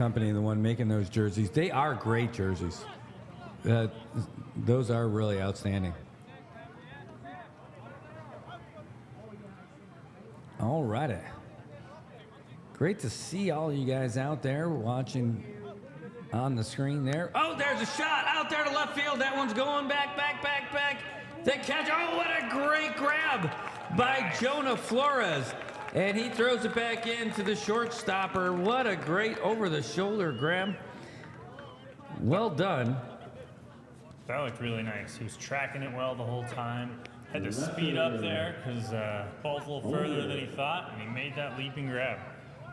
company, the one making those jerseys. They are great jerseys. Those are really outstanding. All righty. Great to see all you guys out there watching on the screen there. Oh, there's a shot out there to left field. That one's going back. The catch. Oh, what a great grab by Jonah Flores. And he throws it back into the shortstopper. What a great over-the-shoulder grab. Well done. That looked really nice. He was tracking it well the whole time. Had to speed up there because ball's a little further than he thought, and he made that leaping grab.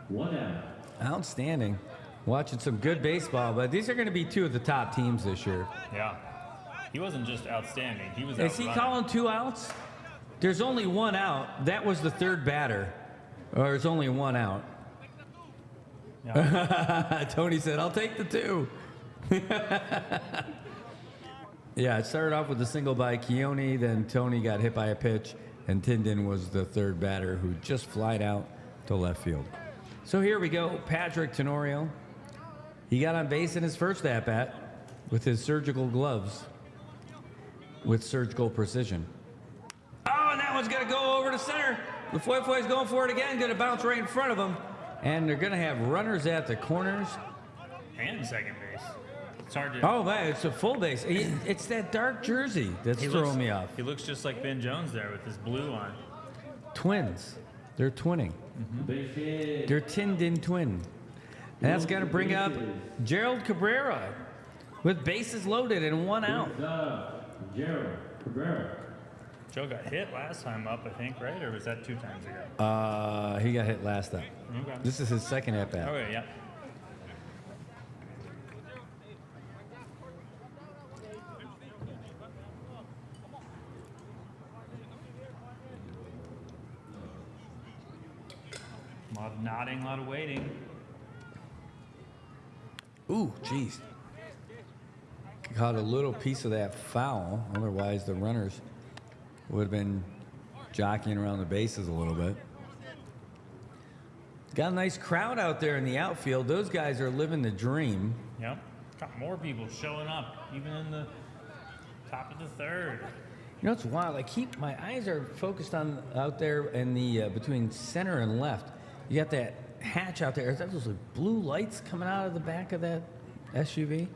One out. Outstanding. Watching some good baseball, but these are going to be two of the top teams this year. Yeah. He wasn't just outstanding. He was Is he calling 2 outs? There's only 1 out. That was the third batter. Or there's only 1 out. Yeah. Tony said, I'll take the 2. Yeah, it started off with a single by Keone, then Tony got hit by a pitch, and Tindon was the third batter who just flied out to left field. So here we go, Patrick Tenorio. He got on base in his first at-bat with his surgical gloves with surgical precision. Oh, and that one's going to go over to center. LaFoy is going for it again, going to bounce right in front of him. And they're going to have runners at the corners. And second base. It's hard to... Oh, man, it's a full base. It's that dark jersey that's throwing me off. He looks just like Ben Jones there with his blue on. Twins. They're twinning. Mm-hmm. They're Tindon twin. And that's going to bring up Gerald Cabrera with bases loaded and 1 out. Gerald Cabrera. Joe got hit last time up, I think, right? Or was that 2 times ago? He got hit last time. Okay. This is his second at-bat. Okay, yeah. A lot of nodding, a lot of waiting. Ooh, jeez. Caught a little piece of that foul. Otherwise, the runners would have been jockeying around the bases a little bit. Got a nice crowd out there in the outfield. Those guys are living the dream. Yep. Got more people showing up, even in the top of the third. You know, it's wild. My eyes are focused on out there in the between center and left. You got that hatch out there. Is that those blue lights coming out of the back of that SUV?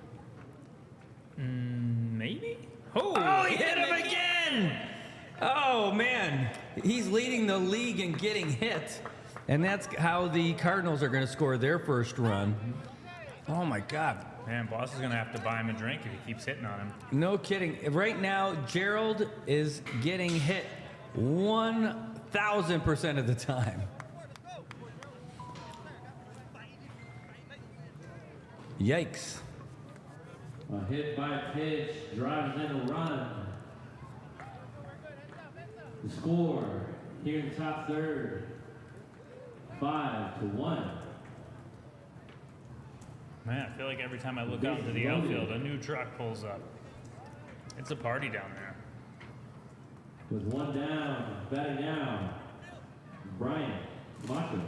Maybe? Oh, he hit him again! Oh, man. He's leading the league in getting hit. And that's how the Cardinals are going to score their first run. Oh, my God. Man, boss is going to have to buy him a drink if he keeps hitting on him. No kidding. Right now, Gerald is getting hit 1,000% of the time. Yikes. A hit by pitch, drives in a run. The score here in top third, 5-1. Man, I feel like every time I look out into the outfield, a new truck pulls up. It's a party down there. With 1 down, batting down, Brian Camacho.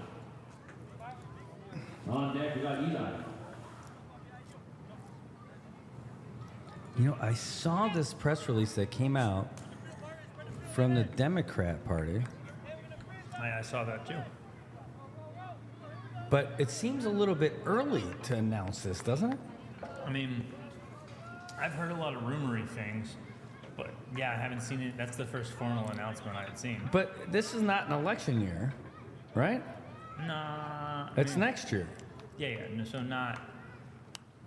On deck, we got Eli. You know, I saw this press release that came out from the Democrat Party. I saw that too. But it seems a little bit early to announce this, doesn't it? I mean, I've heard a lot of rumory things, but yeah, I haven't seen it. That's the first formal announcement I've seen. But this is not an election year, right? Nah. It's next year. Yeah, so not.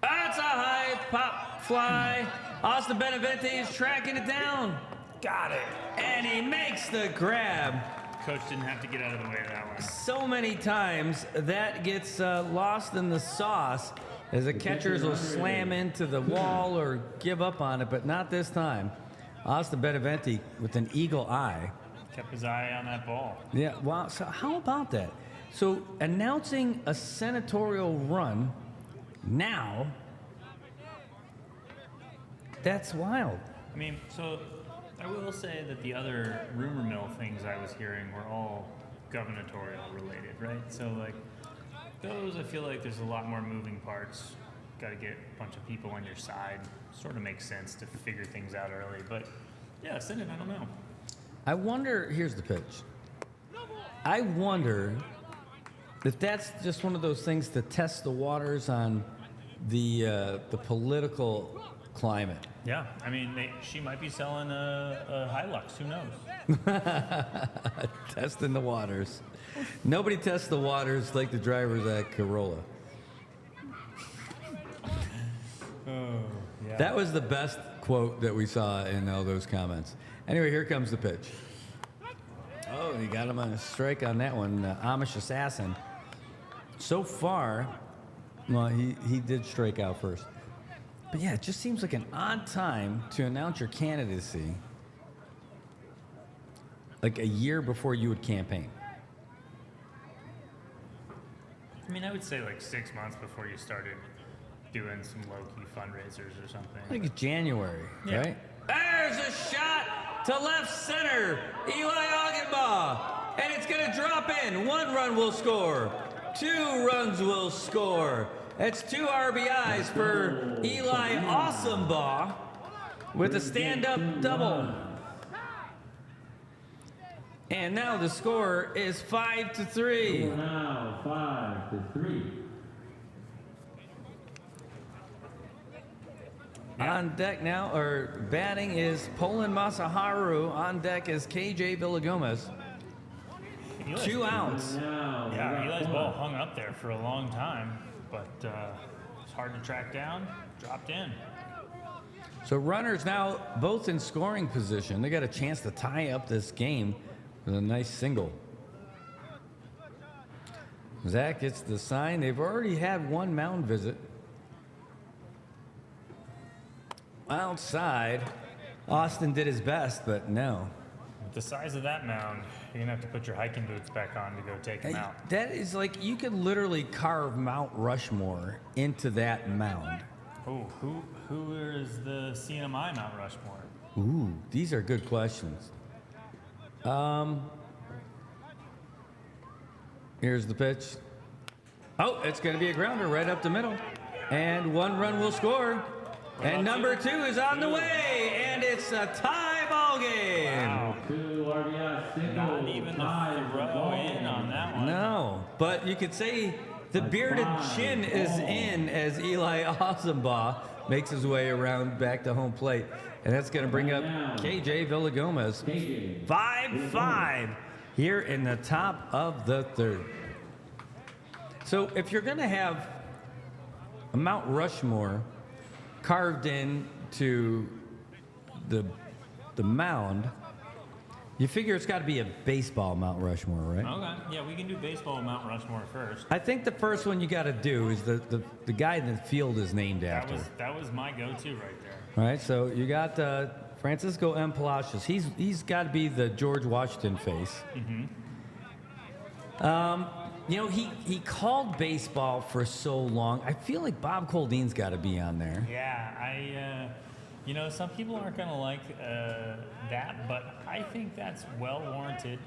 That's a high pop fly. Austin Benevente is tracking it down. Got it. And he makes the grab. Coach didn't have to get out of the way of that one. So many times that gets lost in the sauce as the catchers will slam into the wall or give up on it, but not this time. Austin Benevente with an eagle eye. Kept his eye on that ball. Yeah, wow. So how about that? So announcing a senatorial run now, that's wild. I mean, so I will say that the other rumor mill things I was hearing were all gubernatorial related, right? So, like, those, I feel like there's a lot more moving parts. Got to get a bunch of people on your side. Sort of makes sense to figure things out early. But yeah, Senate, I don't know. I wonder, here's the pitch. I wonder if that's just one of those things to test the waters on the political climate. Yeah, I mean, she might be selling a Hilux. Who knows? Testing the waters. Nobody tests the waters like the drivers at Corolla. Yeah. That was the best quote that we saw in all those comments. Anyway, here comes the pitch. Oh, you got him on a strike on that one, Amish Assassin. So far, well, he did strike out first. But yeah, it just seems like an odd time to announce your candidacy like a year before you would campaign. I mean, I would say like 6 months before you started doing some low-key fundraisers or something. I think it's January, Yeah. right? There's a shot to left center, Eli Augenbaugh, and it's going to drop in. 1 run will score. 2 runs will score. That's 2 RBIs for Eli Awesomebaugh with a stand-up double. And now the score is 5-3. Now 5-3. On deck now, or batting is Poland Masaharu. On deck is KJ Villagomez. Eli's 2 outs. Now, Yeah, Eli's ball hung up there for a long time, but it's hard to track down. Dropped in. So runners now both in scoring position. They got a chance to tie up this game with a nice single. Zach gets the sign. They've already had 1 mound visit. Outside, Austin did his best, but no. With the size of that mound, you're gonna have to put your hiking boots back on to go take him out. That is like, you could literally carve Mount Rushmore into that mound. Oh, who is the CNMI Mount Rushmore? Ooh, these are good questions. Here's the pitch. Oh, it's going to be a grounder right up the middle. And 1 run will score. And number 2 is on the way. And it's a tie ball game. Wow. 2 RBI singles. Not even a throw in on that one. No, but you could say the bearded chin is in as Eli Awesomebaugh makes his way around back to home plate. And that's going to bring up KJ Villagomez. 5-5 here in the top of the 3rd. So if you're going to have a Mount Rushmore carved into the mound, you figure it's got to be a baseball Mount Rushmore, right? Okay, yeah, we can do baseball Mount Rushmore first. I think the first one you got to do is the guy in the field is named after. That was my go-to right there. All right, so you got Francisco M. Palacios. He's got to be the George Washington face. You know, he called baseball for so long. I feel like Bob Coldine's got to be on there. Yeah, you know, some people aren't going to like that, but I think that's well warranted.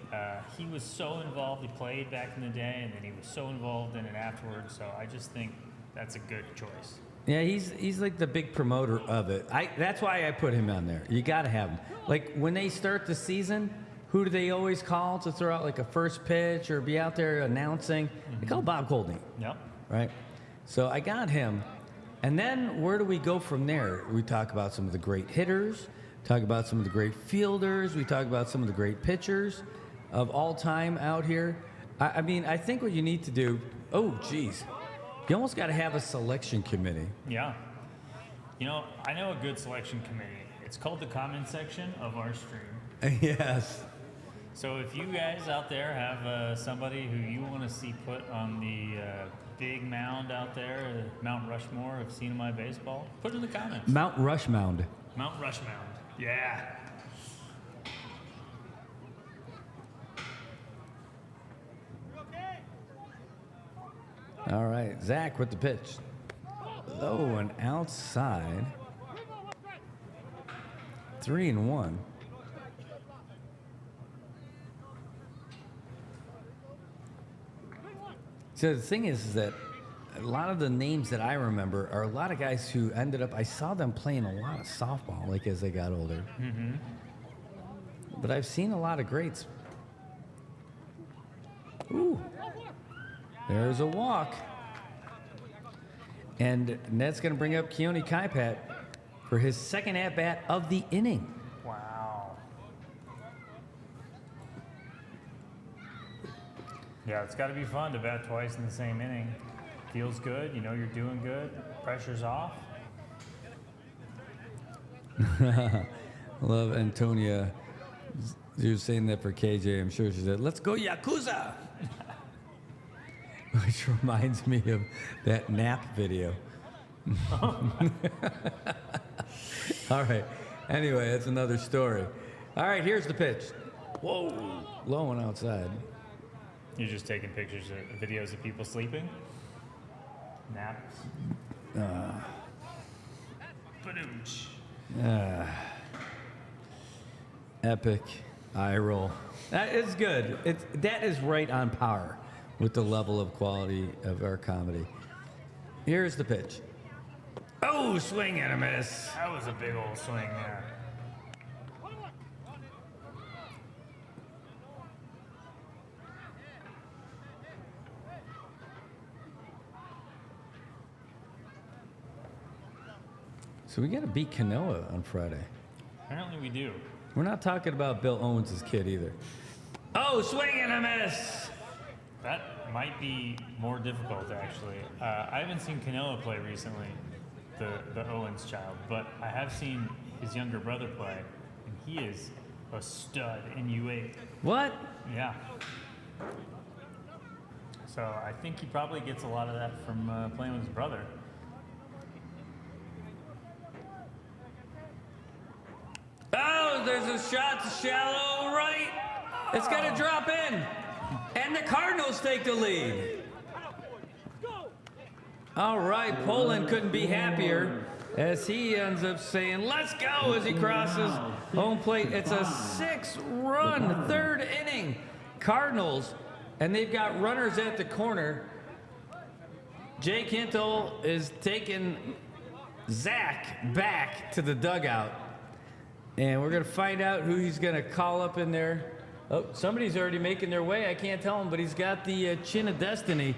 He was so involved. He played back in the day, and then he was so involved in it afterwards. So I just think that's a good choice. Yeah, he's like the big promoter of it. That's why I put him on there. You got to have him. Like when they start the season, who do they always call to throw out like a first pitch or be out there announcing? They call Bob Colding. Yep. Right? So I got him. And then where do we go from there? We talk about some of the great hitters, talk about some of the great fielders, we talk about some of the great pitchers of all time out here. I mean, I think what you need to do, oh, geez, you almost got to have a selection committee. Yeah. You know, I know a good selection committee. It's called the comment section of our stream. Yes. So if you guys out there have somebody who you want to see put on the big mound out there, Mount Rushmore of CNMI baseball, put it in the comments. Mount Rush Mound. Mount Rush Mound. Yeah. All right, Zach with the pitch. Low and outside. 3-1. So the thing is that a lot of the names that I remember are a lot of guys who ended up, I saw them playing a lot of softball, like as they got older. Mm-hmm. But I've seen a lot of greats. Ooh, there's a walk. And that's going to bring up Keone Kaipat for his second at-bat of the inning. Wow. Yeah, it's got to be fun to bat twice in the same inning. Feels good. You know you're doing good. Pressure's off. Love Antonia. She was saying that for KJ. I'm sure she said, "Let's go Yakuza," which reminds me of that nap video. All right. Anyway, that's another story. All right, here's the pitch. Whoa, low one outside. You're just taking pictures of videos of people sleeping? Naps? Ba-doom-tsh. Epic eye roll. That is good. That is right on par with the level of quality of our comedy. Here's the pitch. Oh, swing and a miss. That was a big old swing there. So we got to beat Kanoa on Friday. Apparently we do. We're not talking about Bill Owens' kid either. Oh, swing and a miss. That might be more difficult, actually. I haven't seen Canoa play recently, the Owens child, but I have seen his younger brother play, and he is a stud in U8. What? Yeah. So I think he probably gets a lot of that from playing with his brother. Oh, there's a shot to shallow right. It's going to drop in. And the Cardinals take the lead. All right, Poland couldn't be happier as he ends up saying, "Let's go," as he crosses home plate. It's a 6-run third inning. Cardinals, and they've got runners at the corner. Jake Hintle is taking Zach back to the dugout. And we're going to find out who he's going to call up in there. Oh, somebody's already making their way. I can't tell him, but he's got the chin of destiny.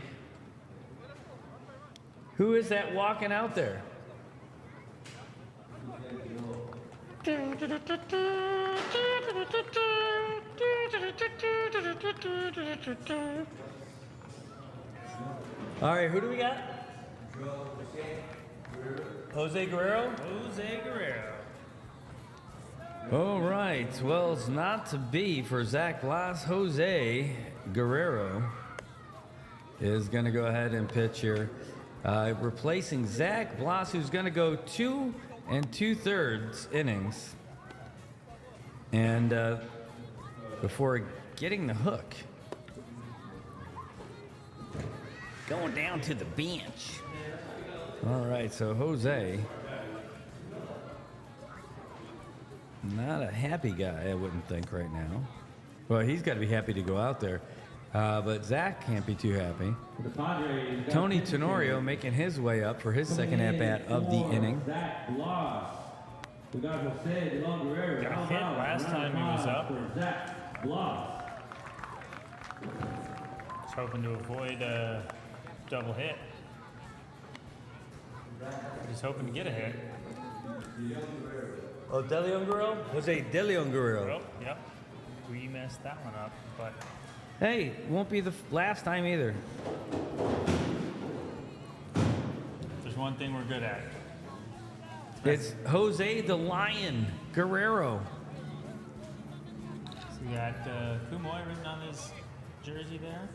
Who is that walking out there? All right, who do we got? Jose Guerrero? Jose Guerrero. All right. Well, it's not to be for Zach Blas. Jose Guerrero is going to go ahead and pitch here, replacing Zach Blas, who's going to go 2 2/3 innings. And before getting the hook, going down to the bench. All right. So Jose. Not a happy guy, I wouldn't think right now. Well, he's got to be happy to go out there. But Zach can't be too happy. For the Padres, Tony Tenorio making his way up for his second at-bat of the inning. Zach Blas. We got Jose Guerrero. Got hit last time he was up. For Zach Blas. Just hoping to avoid a double hit. Just hoping to get a hit. Oh, DeLeon Guerrero? Jose DeLeon Guerrero. Oh, yep. We messed that one up, but Hey, won't be the last time either. there's one thing we're good at. It's Jose the Lion Guerrero. So we got Kumoy written on his jersey there.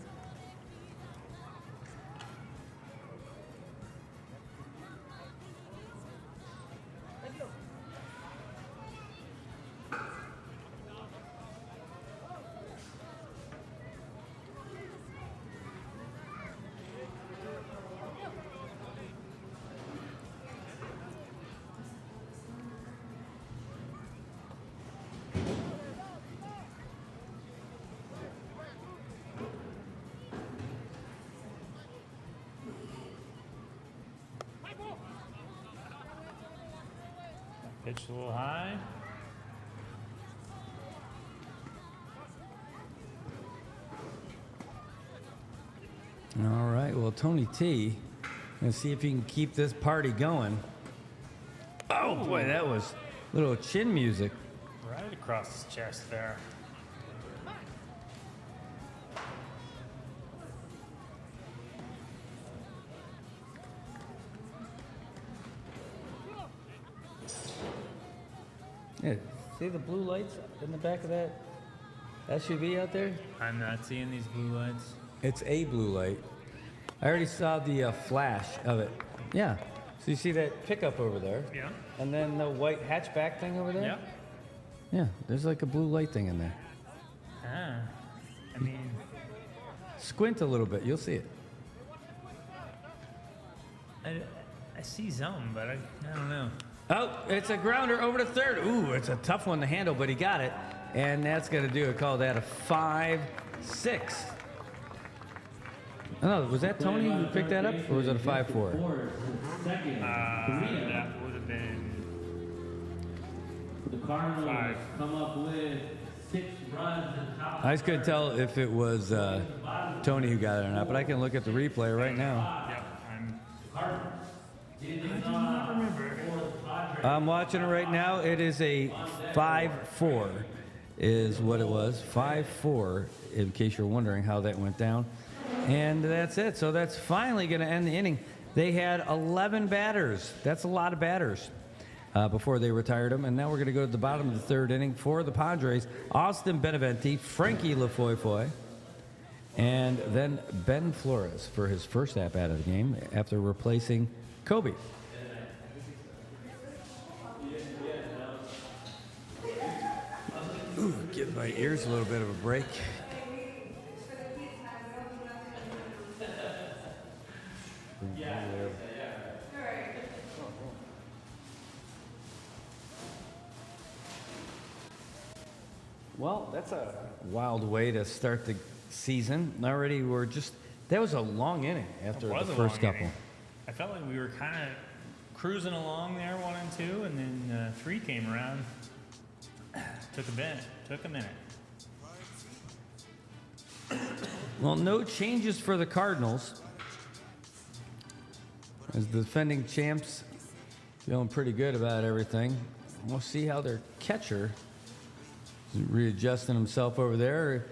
Pitch a little high. All right, well, Tony T, let's see if he can keep this party going. Oh, boy, that was little chin music. Right across his chest there. Yeah, see the blue lights in the back of that SUV out there? I'm not seeing these blue lights. It's a blue light. I already saw the flash of it. Yeah. So you see that pickup over there? Yeah. And then the white hatchback thing over there? Yeah. Yeah, there's like a blue light thing in there. Ah. I mean, Squint a little bit, you'll see it. I see some, but I don't know. Oh, it's a grounder over to third. Ooh, it's a tough one to handle, but he got it. And that's going to do it. Call that a 5-6. Oh, was that Tony who picked that up, or was it a 5-4? Second, That would have been the Cardinals 5. come up with 6 runs and top. I just couldn't tell if it was Tony who got it or not, but I can look at the replay right now. Yep. I do not remember. I'm watching it right now. It is a 5-4 is what it was. 5-4, in case you're wondering how that went down. And that's it. So that's finally going to end the inning. They had 11 batters. That's a lot of batters before they retired them. And now we're going to go to the bottom of the third inning for the Padres. Austin Beneventi, Frankie LaFoy-Foy, and then Ben Flores for his first at-bat of the game after replacing Kobe. Ooh, give my ears a little bit of a break. Well, that's a wild way to start the season. Already that was a long inning after It was the a first long couple. inning. I felt like we were kind of cruising along there, 1 and 2, and then 3 came around. Took a minute. Well, no changes for the Cardinals. As the defending champs, feeling pretty good about everything. We'll see how their catcher is readjusting himself over there.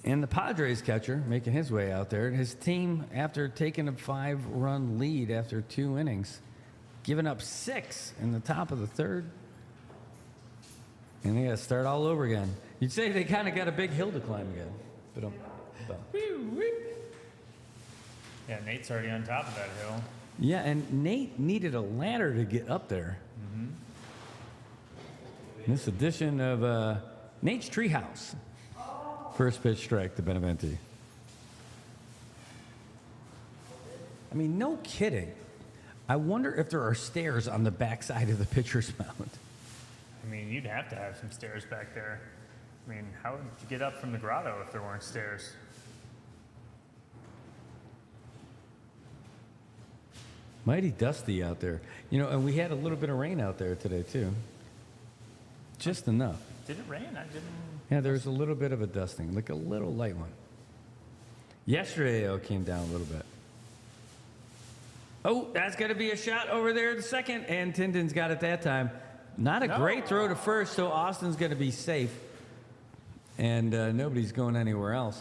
And the Padres catcher making his way out there. His team, after taking a 5-run lead after 2 innings, giving up 6 in the top of the third. And they got to start all over again. You'd say they kind of got a big hill to climb again. But Yeah, Nate's already on top of that hill. yeah, and Nate needed a ladder to get up there. This edition of Nate's Treehouse. First pitch strike to Beneventi. I mean, no kidding. I wonder if there are stairs on the backside of the pitcher's mound. I mean, you'd have to have some stairs back there. I mean, how would you get up from the grotto if there weren't stairs? Mighty dusty out there. You know, and we had a little bit of rain out there today, too. Just enough. Did it rain? I didn't. Yeah, there was a little bit of a dusting, like a little light one. Yesterday, it came down a little bit. Oh, that's going to be a shot over there at the second, and Tindon's got it that time. Not a great throw to first, so Austin's going to be safe, and nobody's going anywhere else.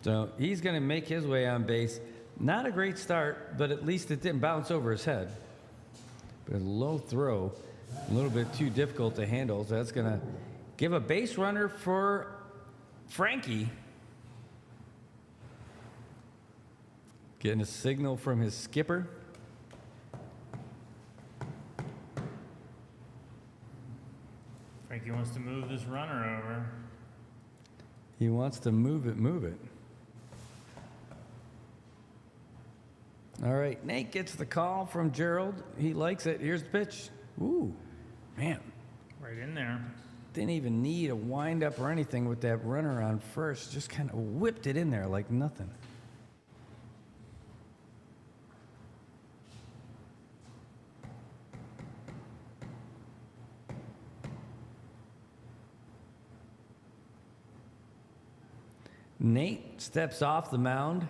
So he's going to make his way on base. Not a great start, but at least it didn't bounce over his head. But a low throw, a little bit too difficult to handle, so that's going to give a base runner for Frankie. Getting a signal from his skipper. Frankie wants to move this runner over. He wants to move it, move it. All right, Nate gets the call from Gerald. He likes it. Here's the pitch. Ooh, man. Right in there. Didn't even need a wind-up or anything with that runner on first. Just kind of whipped it in there like nothing. Nate steps off the mound,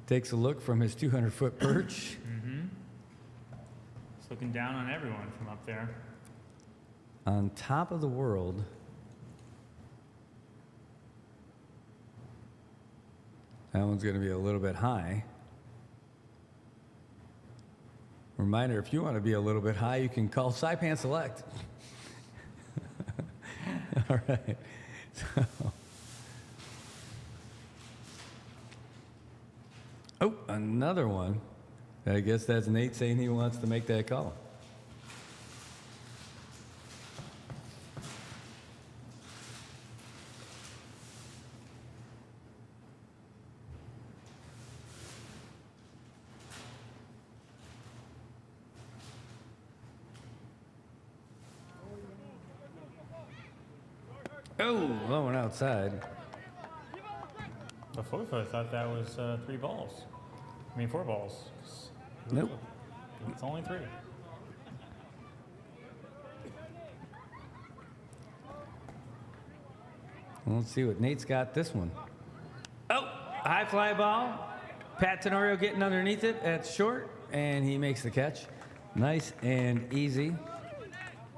takes a look from his 200-foot perch. He's looking down on everyone from up there. On top of the world. That one's going to be a little bit high. Reminder, if you want to be a little bit high, you can call Saipan Select. All right. So. Oh, another one. I guess that's Nate saying he wants to make that call. Oh, low and outside. Before I thought that was 3 balls. I mean 4 balls. Nope. It's only 3. Well, let's see what Nate's got this one. Oh, high fly ball. Pat Tenorio getting underneath it at short, and he makes the catch. Nice and easy.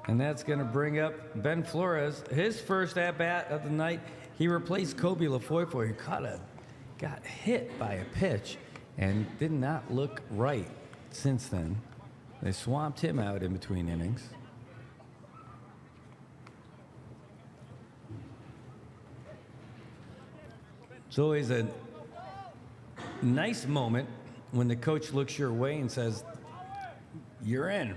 And that's going to bring up Ben Flores, his first at-bat of the night. He replaced Kobe LaFoy, who got hit by a pitch and did not look right since then. They swamped him out in between innings. It's always a nice moment when the coach looks your way and says, "You're in."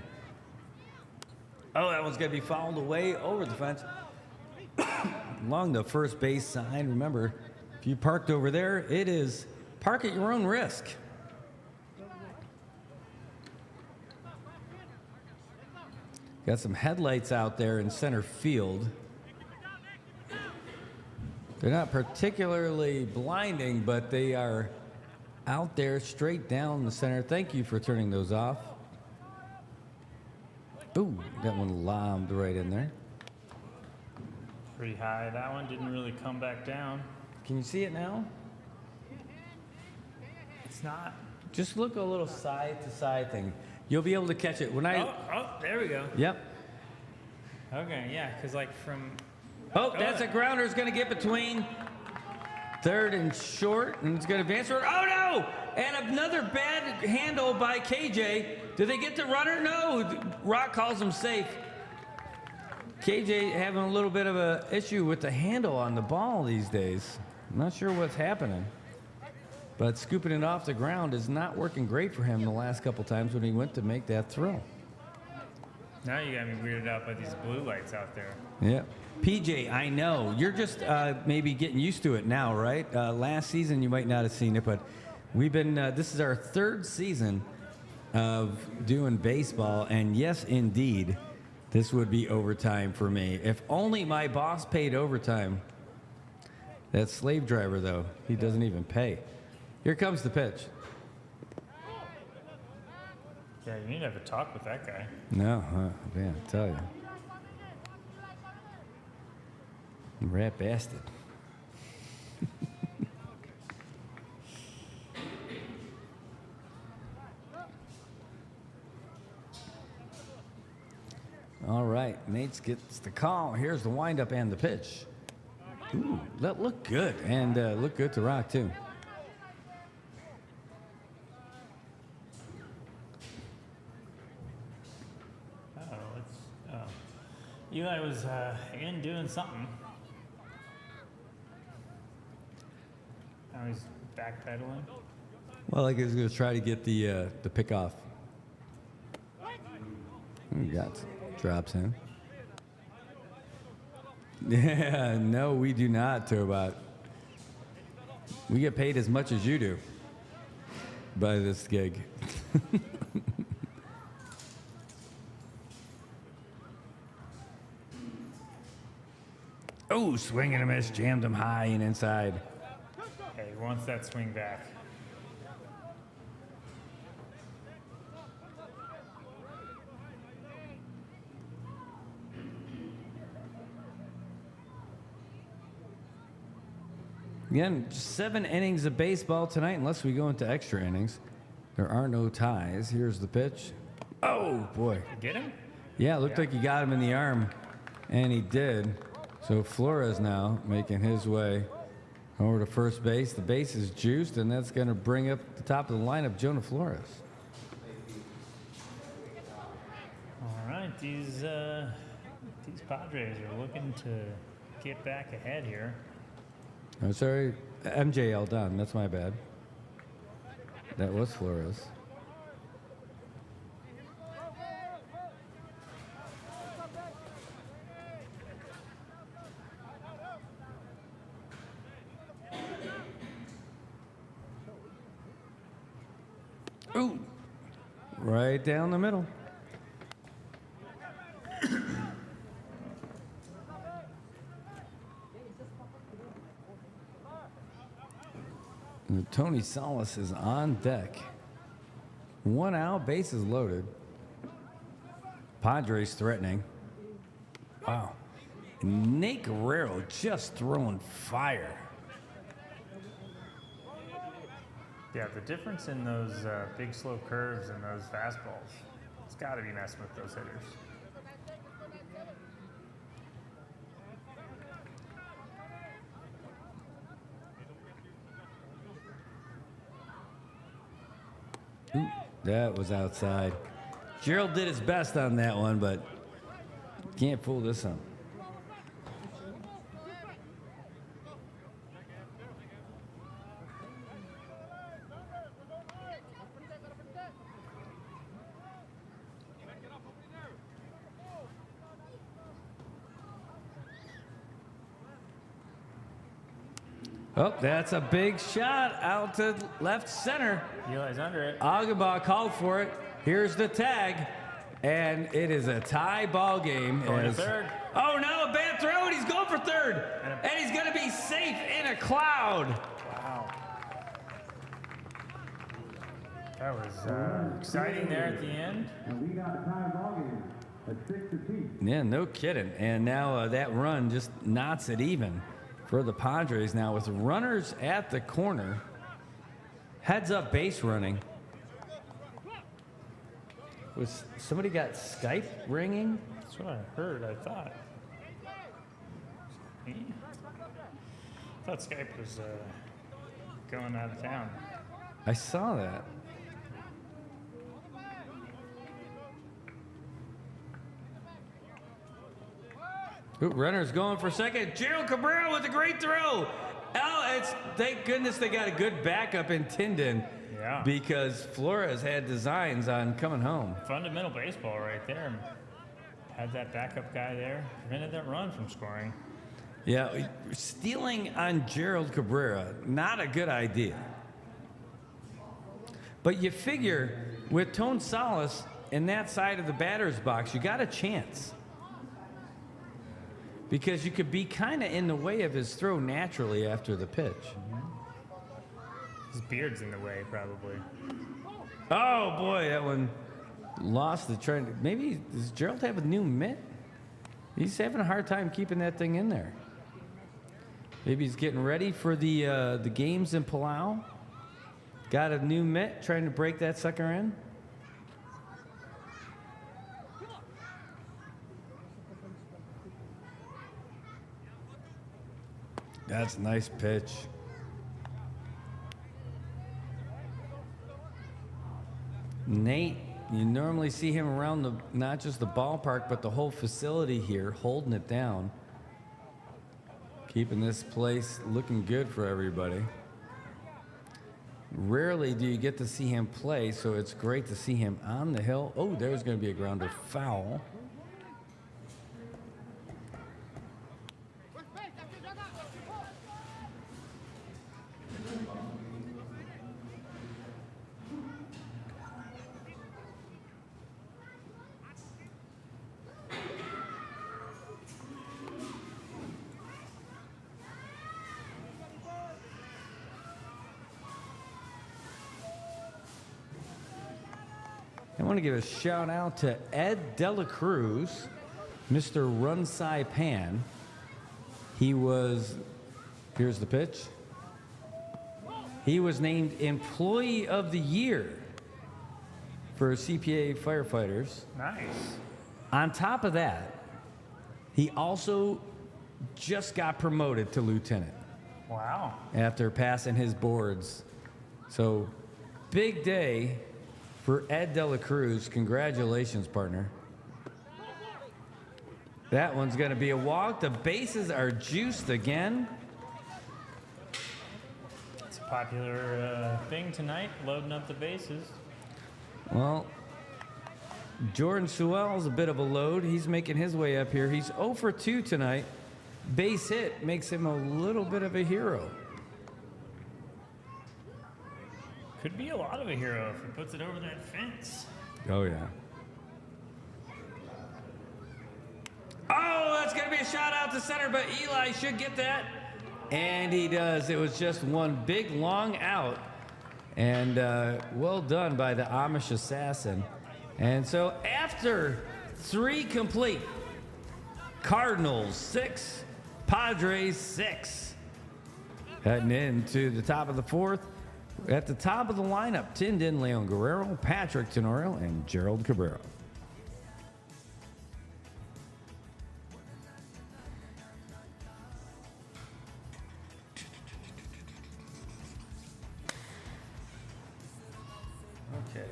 Oh, that one's going to be fouled away over the fence. Along the first base sign. Remember, if you parked over there, it is park at your own risk. Got some headlights out there in center field. They're not particularly blinding, but they are out there straight down the center. Thank you for turning those off. Ooh, that one lobbed right in there. Pretty high. That one didn't really come back down. Can you see it now? It's not. Just look a little side to side thing. You'll be able to catch it. When I. Oh, there we go. Yep. Okay, yeah, because like from. Oh, that's a grounder. It's going to get between third and short, and it's going to advance forward. Oh, no! And another bad handle by KJ. Did they get the runner? No. Rock calls him safe. KJ having a little bit of an issue with the handle on the ball these days. I'm not sure what's happening. But scooping it off the ground is not working great for him the last couple times when he went to make that throw. Now you got me weirded out by these blue lights out there. Yeah. PJ, I know. You're just maybe getting used to it now, right? Last season, you might not have seen it, but we've been, this is our 3rd season of doing baseball, and yes, indeed, this would be overtime for me. If only my boss paid overtime. That slave driver, though, he doesn't even pay. Here comes the pitch. Yeah, you need to have a talk with that guy. No, man, I tell you. Rat bastard. All right, Nate gets the call. Here's the windup and the pitch. Ooh, that looked good, and looked good to Rock, too. Eli was in doing something. Now he's backpedaling. Well, I guess he was trying to get the pick off. Got drops in. Yeah, no, we do not, Tobot. We get paid as much as you do by this gig. Oh, swing and a miss, jammed him high and inside. Hey, he wants that swing back. Again, 7 innings of baseball tonight, unless we go into extra innings. There are no ties. Here's the pitch. Oh, boy. Get him? Yeah, it looked like he got him in the arm, and he did. So Flores now making his way over to first base. The base is juiced, and that's going to bring up the top of the lineup, Jonah Flores. All right, these Padres are looking to get back ahead here. Oh, sorry, MJL done. That's my bad. That was Flores. Ooh, right down the middle. And Tony Salas is on deck. 1 out, bases loaded. Padres threatening. Wow. Nate Guerrero just throwing fire. Yeah, the difference in those big slow curves and those fastballs, it's got to be messing with those hitters. Ooh, that was outside. Gerald did his best on that one, but can't fool this one. Oh, that's a big shot out to left center. Eli's under it. Agaba called for it. Here's the tag, and it is a tie ball game. Going to third. Oh no, a bad throw, and he's going for third, and he's going to be safe in a cloud. Wow. That was exciting there at the end. And we got a tie ball game at 6-2. Yeah, no kidding. And now that run just knots it even for the Padres now with runners at the corner. Heads up base running. Was somebody got Skype ringing? That's what I heard, I thought. I thought Skype was going out of town. I saw that. Ooh, runner's going for second. Gerald Cabrera with a great throw. Oh, thank goodness they got a good backup in Tinden. Yeah. Because Flores had designs on coming home. Fundamental baseball right there. Had that backup guy there. Prevented that run from scoring. Yeah, stealing on Gerald Cabrera, not a good idea. But you figure with Tone Salas in that side of the batter's box, you got a chance. Because you could be kind of in the way of his throw naturally after the pitch. His beard's in the way, probably. Oh, boy, that one lost the trend. Maybe does Gerald have a new mitt? He's having a hard time keeping that thing in there. Maybe he's getting ready for the games in Palau. Got a new mitt, trying to break that sucker in. That's a nice pitch. Nate, you normally see him around not just the ballpark, but the whole facility here, holding it down. Keeping this place looking good for everybody. Rarely do you get to see him play, so it's great to see him on the hill. Oh, there's going to be a grounder foul. I want to give a shout out to Ed Dela Cruz, Mr. Run Sai Pan. He was, here's the pitch. He was named Employee of the Year for CPA firefighters. Nice. On top of that, he also just got promoted to lieutenant Wow. after passing his boards. So, big day for Ed Dela Cruz. Congratulations, partner. That one's going to be a walk. The bases are juiced again. It's a popular thing tonight, loading up the bases. Well, Jordan Sewell's a bit of a load. He's making his way up here. He's 0 for 2 tonight. Base hit makes him a little bit of a hero. Could be a lot of a hero if he puts it over that fence. Oh, yeah. Oh, that's going to be a shot out to center, but Eli should get that. And he does. It was just one big, long out. And well done by the Amish assassin. And so after 3 complete, Cardinals 6, Padres 6. Heading into the top of the 4th. At the top of the lineup, Tindin, Leon Guerrero, Patrick Tenorio, and Gerald Cabrera. Okay.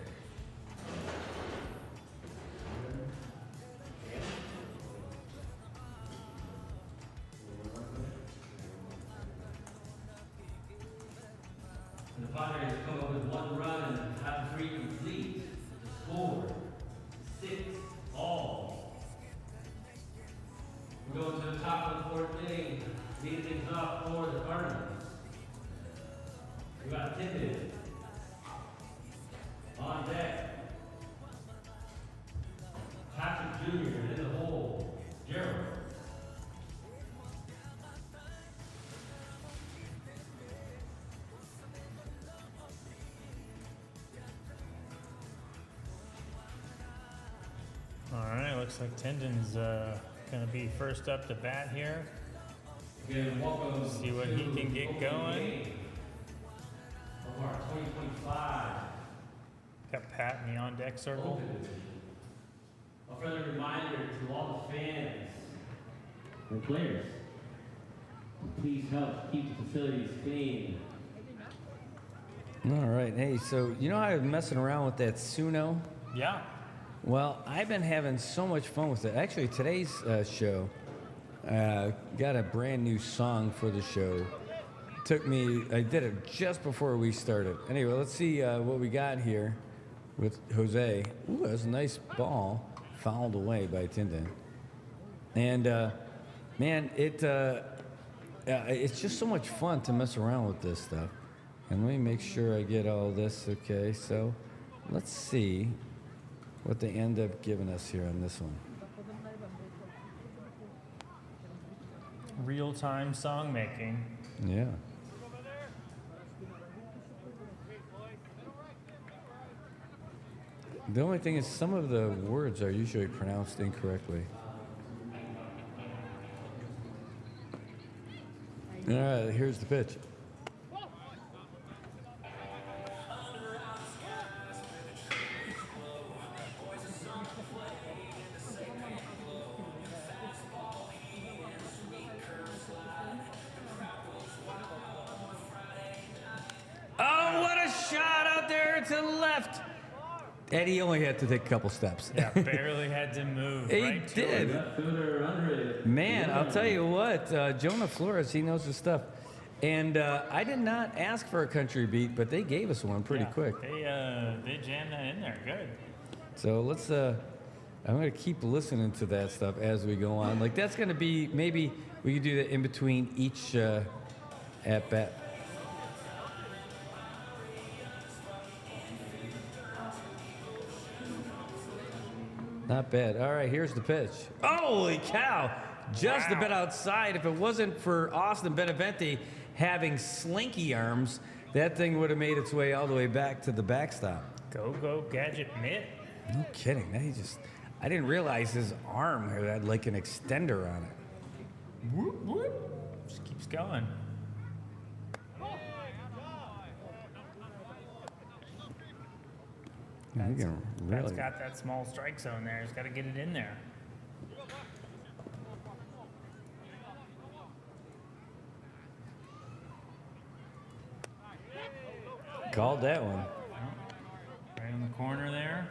The Padres come up with 1 run and have 3 complete. The score, 6 all. We're going to the top of the 4th inning. Leading things off for the Cardinals. We got Tippett on deck. Patrick Jr. in the hole. Gerald. All right, looks like Tendon's going to be first up to bat here. Again, welcome See what he can get going. Of our 2025 Got Pat in the on-deck circle. Open Division. A friendly reminder to all the fans and players, please help keep the facilities clean. All right. Hey, so you know how I've been messing around with that Suno? Yeah. Well, I've been having so much fun with it. Actually, today's show got a brand new song for the show. I did it just before we started. Anyway, let's see what we got here with Jose. Ooh, that's a nice ball fouled away by Tindin. And man, it's just so much fun to mess around with this stuff. And let me make sure I get all this okay. So let's see what they end up giving us here on this one. Real-time song making. Yeah. The only thing is some of the words are usually pronounced incorrectly. All right, here's the pitch. Oh, what a shot out there to the left. And he only had to take a couple steps. Yeah, barely had to move. He right to did. it. Left fielder under it. Man, I'll tell you what, Jonah Flores, he knows his stuff. And I did not ask for a country beat, but they gave us one pretty Yeah, quick. They jammed that in there. Good. So let's, I'm going to keep listening to that stuff as we go on. Like, that's going to be, maybe we could do that in between each at-bat. Not bad. All right, here's the pitch. Holy cow! Just a bit outside. If it wasn't for Austin Benevente having slinky arms, that thing would have made its way all the way back to the backstop. Go gadget mitt. No kidding. Now I didn't realize his arm had like an extender on it. Whoop whoop. Just keeps going. He That's, can that's really. got that small strike zone there. He's got to get it in there. Called that one. Right in the corner there.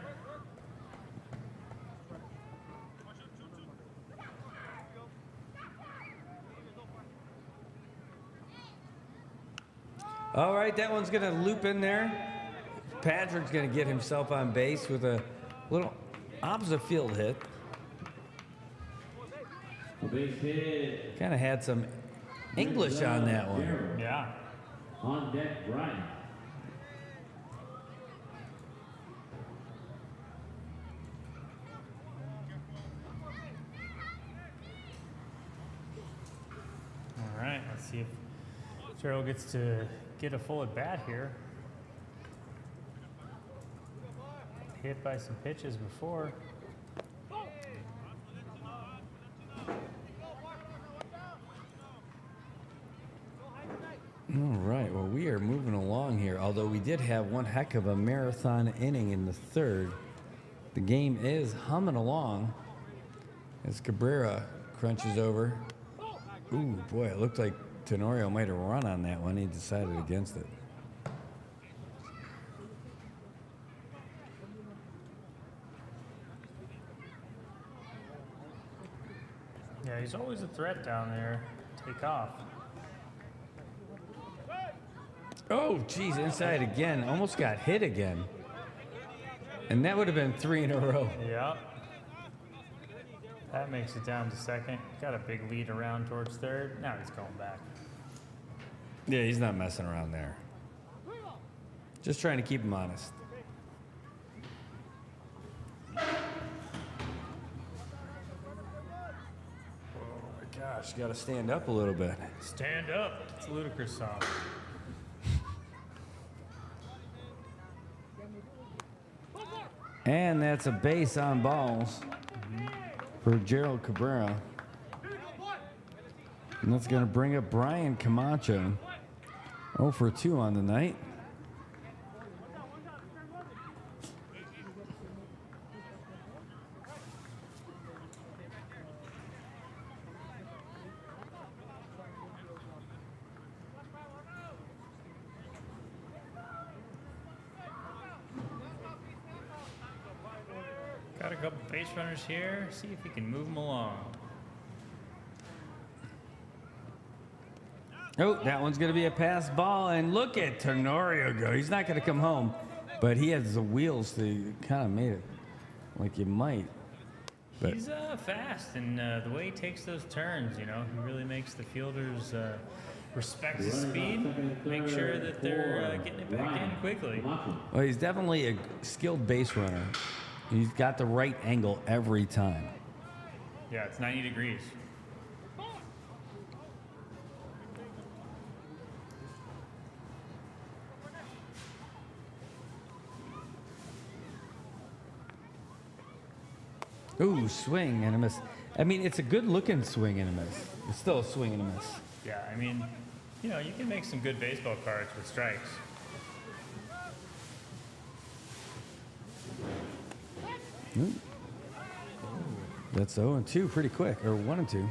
All right, that one's going to loop in there. Patrick's going to get himself on base with a little opposite field hit. A base hit. Kind of had some English on that one. Yeah. On deck, Brian. All right, let's see if Gerald gets to get a full at bat here. Hit by some pitches before. All right, well, we are moving along here, although we did have one heck of a marathon inning in the third. The game is humming along as Cabrera crunches over. Ooh, boy, it looked like Tenorio might have run on that one. He decided against it. Yeah, he's always a threat down there. Take off. Oh, geez, inside again. Almost got hit again. And that would have been 3 in a row. Yeah. That makes it down to second. Got a big lead around towards third. Now he's going back. Yeah, he's not messing around there. Just trying to keep him honest. Oh, my gosh, got to stand up a little bit. Stand up. It's a ludicrous song. And that's a base on balls for Gerald Cabrera. And that's going to bring up Brian Camacho. 0 for 2 on the night. Got a couple base runners here. See if he can move them along. Oh, that one's going to be a pass ball. And look at Tenorio go. He's not going to come home, but he has the wheels to kind of made it like you might. But He's fast, and the way he takes those turns, you know, he really makes the fielders respect his speed, make sure that they're getting it back in quickly. well, he's definitely a skilled base runner. He's got the right angle every time. Yeah, it's 90 degrees. Ooh, swing and a miss. I mean, it's a good-looking swing and a miss. It's still a swing and a miss. Yeah, I mean, you know, you can make some good baseball cards with strikes. Ooh. That's 0 and 2 pretty quick, or 1 and 2.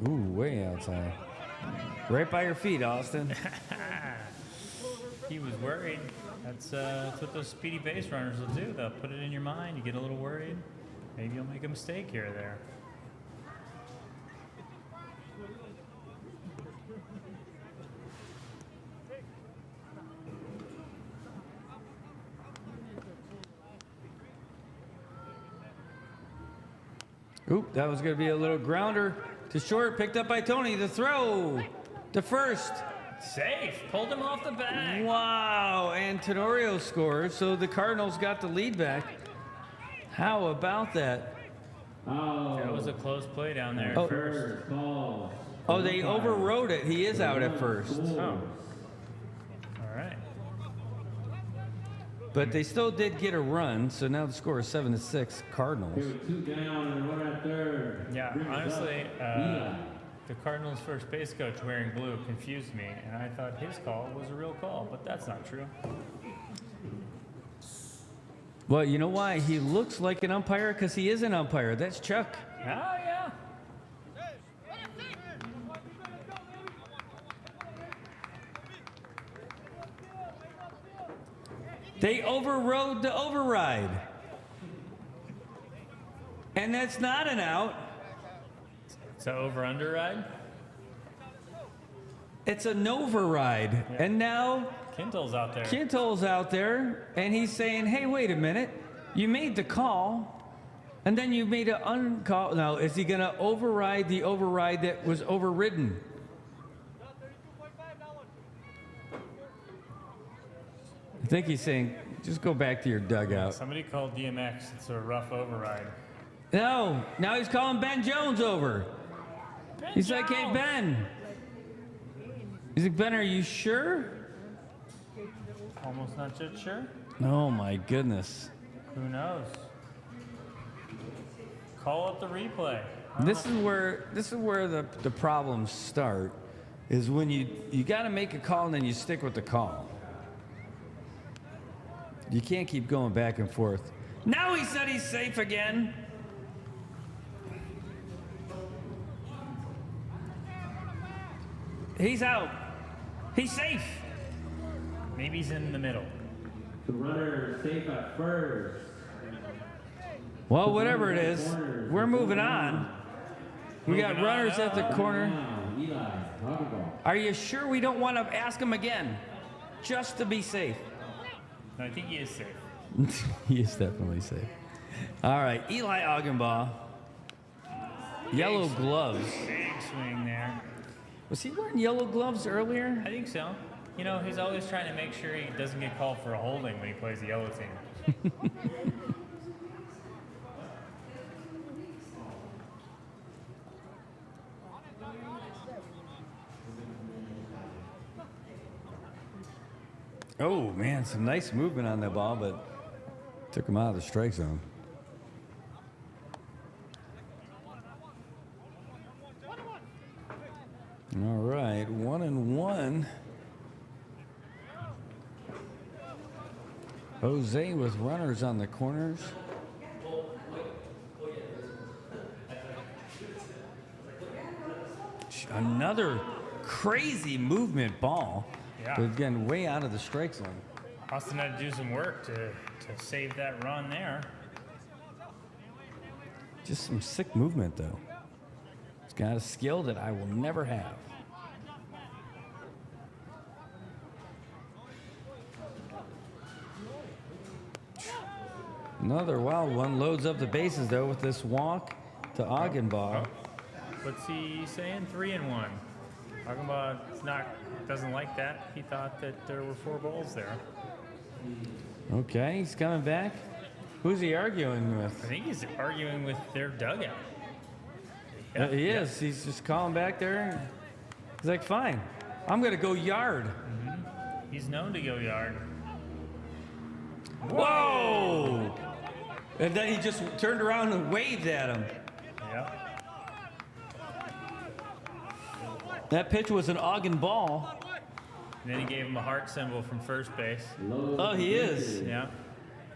Ooh, way outside. Right by your feet, Austin. He was worried. That's what those speedy base runners will do. They'll put it in your mind. You get a little worried. Maybe you'll make a mistake here or there. Oop, that was going to be a little grounder to short, picked up by Tony. The throw to first. Safe. Pulled him off the bag. Wow, and Tenorio scores, so the Cardinals got the lead back. How about that? Oh, That was a close play down there Oh. at first. call. Oh, they overrode it. He is out at first. Oh. All right. But they still did get a run, so now the score is 7-6 Cardinals. Here with 2 down and 1 at third. Yeah, Brings us honestly, up, Eli. The Cardinals' first base coach wearing blue confused me, and I thought his call was a real call, but that's not true. Well, you know why? He looks like an umpire because he is an umpire. That's Chuck. Oh, yeah. They overrode the override. And that's not an out. So over-under ride? It's an override. Yeah. And now Kintel's out there. Kintel's out there, and he's saying, hey, wait a minute. You made the call, and then you made an uncall. Now, is he going to override the override that was overridden? I think he's saying, just go back to your dugout. Somebody called DMX. It's a rough override. No, now he's calling Ben Jones over. He's like, hey, Ben. He's like, Ben, are you sure? Almost not just sure. Oh, my goodness. Who knows? Call up the replay. This is where the problems start, is when you got to make a call and then you stick with the call. You can't keep going back and forth. Now he said he's safe again. He's out. He's safe. Maybe he's in the middle. The runner safe at first. Well, whatever it is, we're moving on. We got runners at the corner. Eli, hockey ball. Are you sure we don't want to ask him again? Just to be safe. No, I think he is safe. He is definitely safe. All right, Eli Augenbaugh. Yellow gloves. Big swing there. Was he wearing yellow gloves earlier? I think so. You know, he's always trying to make sure he doesn't get called for a holding when he plays the yellow team. Oh, man, some nice movement on that ball, but took him out of the strike zone. All right, 1-1. Jose with runners on the corners. Another crazy movement ball. Yeah. But again, way out of the strike zone. Austin had to do some work to save that run there. Just some sick movement, though. He's got a skill that I will never have. Another wild one. Loads up the bases, though, with this walk to Augenbaugh. What's he saying? 3-1. Augenbaugh doesn't like that. He thought that there were 4 balls there. Okay, he's coming back. Who's he arguing I with? think he's arguing with their dugout. He is. He's just calling back there. He's like, fine, I'm going to go yard. He's known to go yard. Whoa! And then he just turned around and waved at him. Yep. That pitch was an Augenbaugh. And then he gave him a heart symbol from first base. Oh, he is. Yeah.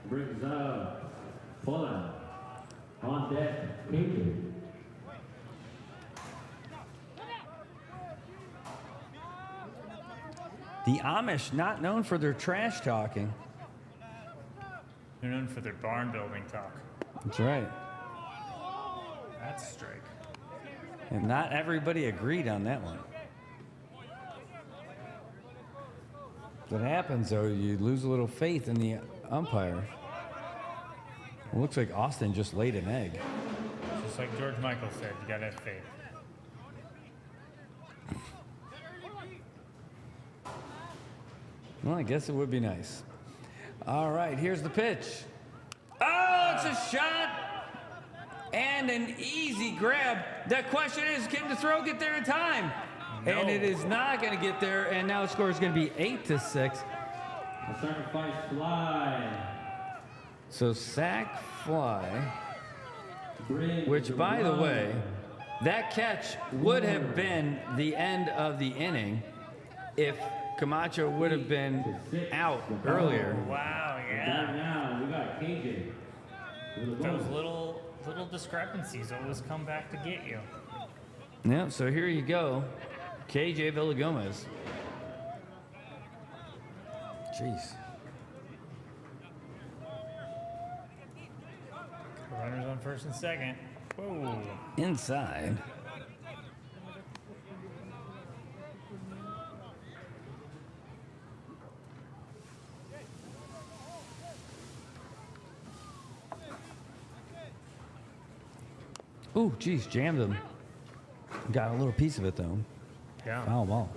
Brings up. Poland. On deck. Paper. The Amish, not known for their trash talking. They're known for their barn building talk. That's right. That's a strike. And not everybody agreed on that one. What happens, though, you lose a little faith in the umpire. It looks like Austin just laid an egg. Just like George Michael said, you gotta have faith. Well, I guess it would be nice. All right, here's the pitch. Oh, it's a shot and an easy grab. The question is, can the throw get there in time? No. And it is not going to get there, and now the score is going to be 8-6. A sacrifice fly. So sack fly, Brings which, the by the run. way, That catch would have been the end of the inning if Camacho would have been out earlier. Wow, And yeah. now we got KJ. with a Those ball. little discrepancies always come back to get you. Yeah, so here you go. KJ Villagomez. Jeez. Runners on first and second. Whoa. Inside. Ooh, geez, jammed him. Got a little piece of it, though. Yeah. Foul ball.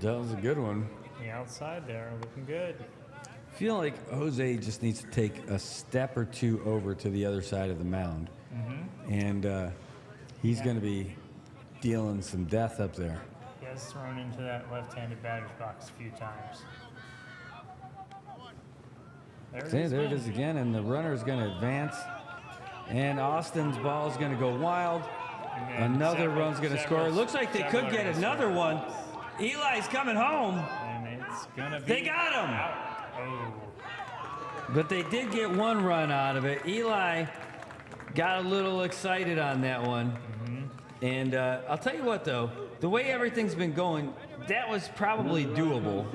That was a good one. The outside there, looking good. I feel like Jose just needs to take a step or two over to the other side of the mound. And he's going to be dealing some death up there. He has thrown into that left-handed batter's box a few times. There See, there it is again, and the runner is going to advance. And Austin's ball is going to go wild. Another run's going to score. It looks like they could get another one. Eli's coming home. And it's going to be They got him. out. Oh. But they did get one run out of it. Eli got a little excited on that one. And I'll tell you what, though, the way everything's been going, that was probably doable.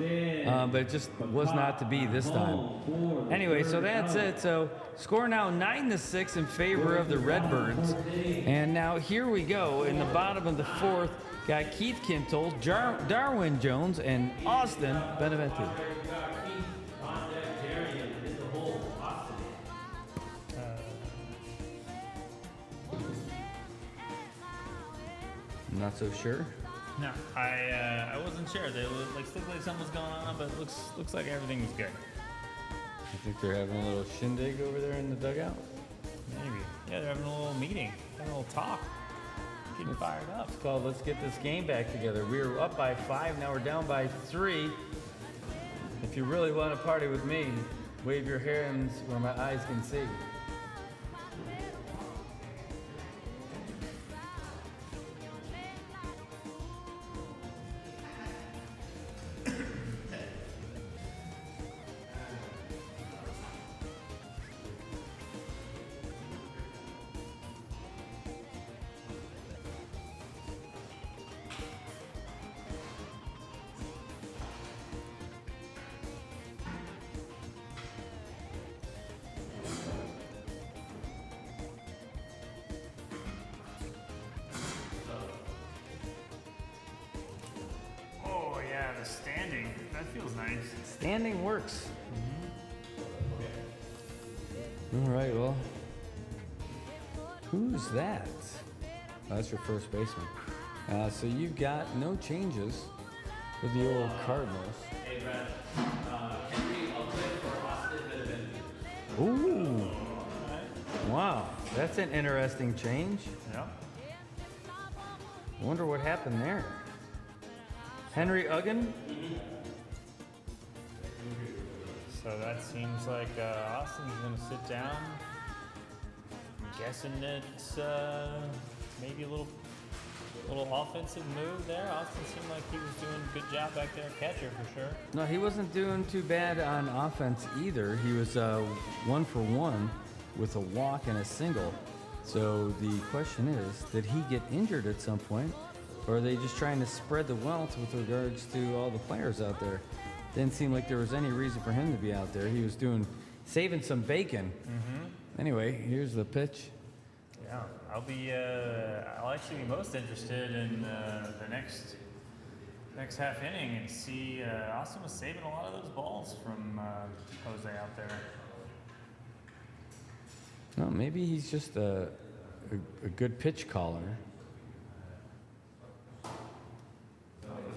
But it just was not to be this time. Anyway, so that's it. So score now 9-6 in favor of the Redbirds. And now here we go in the bottom of the fourth. Got Keith Kintle, Darwin Jones, and Austin Benevetti. I'm not so sure. No, I wasn't sure. They looked like something was going on, but it looks like everything was good. I think they're having a little shindig over there in the dugout. Maybe. Yeah, they're having a little meeting, having a little talk, getting fired up. It's called Let's Get This Game Back Together. We were up by 5, now we're down by 3. If you really want to party with me, wave your hands where my eyes can see. Oh yeah, the standing. That feels nice. Standing works. All right, well, who's that? Oh, that's your first baseman. So you've got no changes for the old Cardinals. Hey, Brad. Henry, I'll play for Austin Benevetti. Ooh. Wow, that's an interesting change. Yeah. I wonder what happened there. Henry Uggan? So that seems like Austin's going to sit down. I'm guessing it's maybe a little offensive move there. Austin seemed like he was doing a good job back there, catcher for sure. No, he wasn't doing too bad on offense either. He was 1 for 1 with a walk and a single. So the question is, did he get injured at some point? Or are they just trying to spread the wealth with regards to all the players out there? Didn't seem like there was any reason for him to be out there. He was saving some bacon. Anyway, here's the pitch. Yeah, I'll actually be most interested in the next half inning and see Austin was saving a lot of those balls from Jose out there. No, maybe he's just a good pitch caller.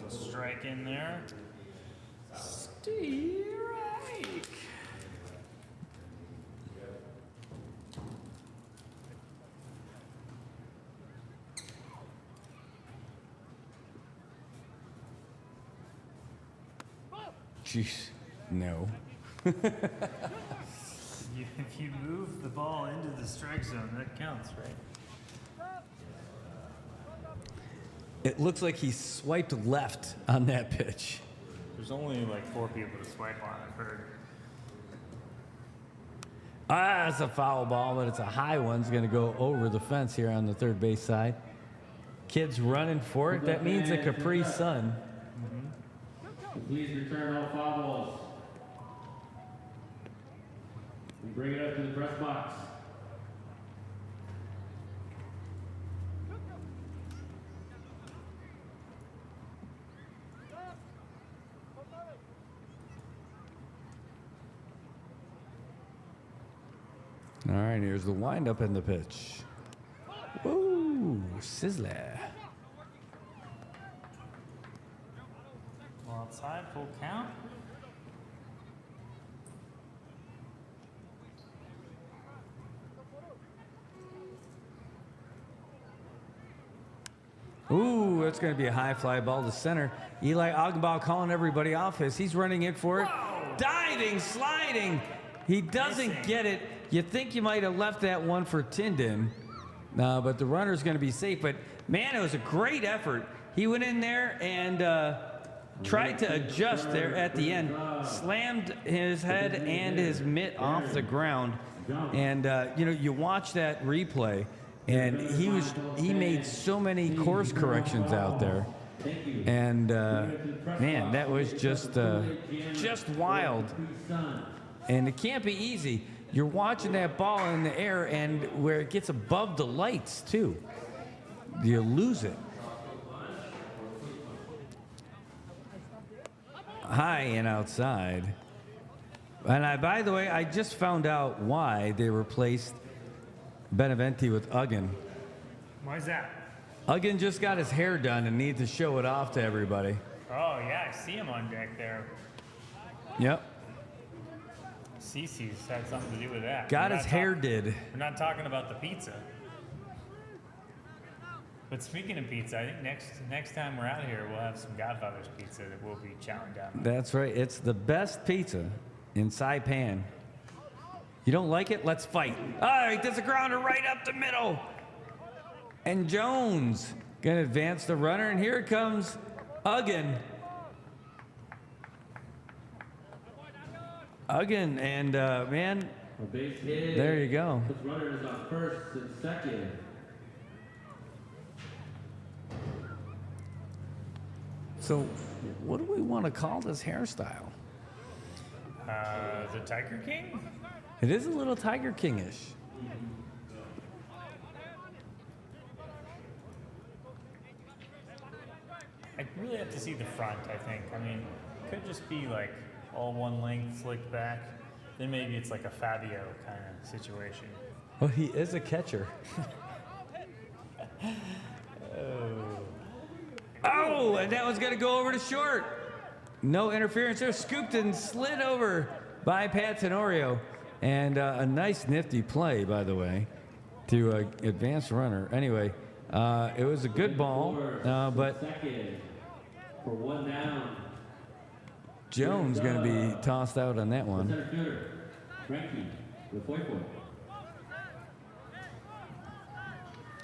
There's a strike in there. Strike. Jeez, no. If you move the ball into the strike zone, that counts, right? It looks like he swiped left on that pitch. There's only like 4 people to swipe on, I've heard. Ah, it's a foul ball, but it's a high one. It's going to go over the fence here on the third base side. Kids running for it. That means a Capri Sun. Please return all foul balls. And bring it up to the press box. All right, here's the windup and the pitch. Woo, sizzler. Well, outside, full count. Ooh, that's going to be a high fly ball to center. Eli Ogdenbaugh calling everybody off as he's running it for it. Whoa. Diving, sliding. He doesn't Missing. get it. You think you might have left that one for Tinden, but the runner's going to be safe. But, man, it was a great effort. He went in there and tried to adjust there at the end, slammed his head and his mitt off the ground. And, you watch that replay, and he made so many course corrections out there. And, man, that was just wild. And it can't be easy. You're watching that ball in the air and where it gets above the lights, too. You lose it. High and outside. And by the way, I just found out why they replaced Beneventi with Uggan. Why is that? Uggan just got his hair done and needs to show it off to everybody. Oh, yeah, I see him on deck there. Yep. Cece's had something to do with that. Got We're his not hair talk- did. We're not talking about the pizza. But speaking of pizza, I think next time we're out here, we'll have some Godfather's pizza that we'll be chowing down on. That's right. It's the best pizza in Saipan. You don't like it? Let's fight. All right, there's a grounder right up the middle. And Jones going to advance the runner, and here comes Uggan. Uggan, and man, A base hit. there you go. This runner is on first and second. So, what do we want to call this hairstyle? The Tiger King? It is a little Tiger King-ish. I really have to see the front, I think. I mean, it could just be like all one length, slicked back. Then maybe it's like a Fabio kind of situation. Well, he is a catcher. Oh, and that was going to go over to short. No interference there. Scooped and slid over by Pat Tenorio. And a nice nifty play, by the way, to advance runner. Anyway, it was a good ball, but Second for one down. Jones going to be tossed out on that one. Center fielder, Frankie Lafoy.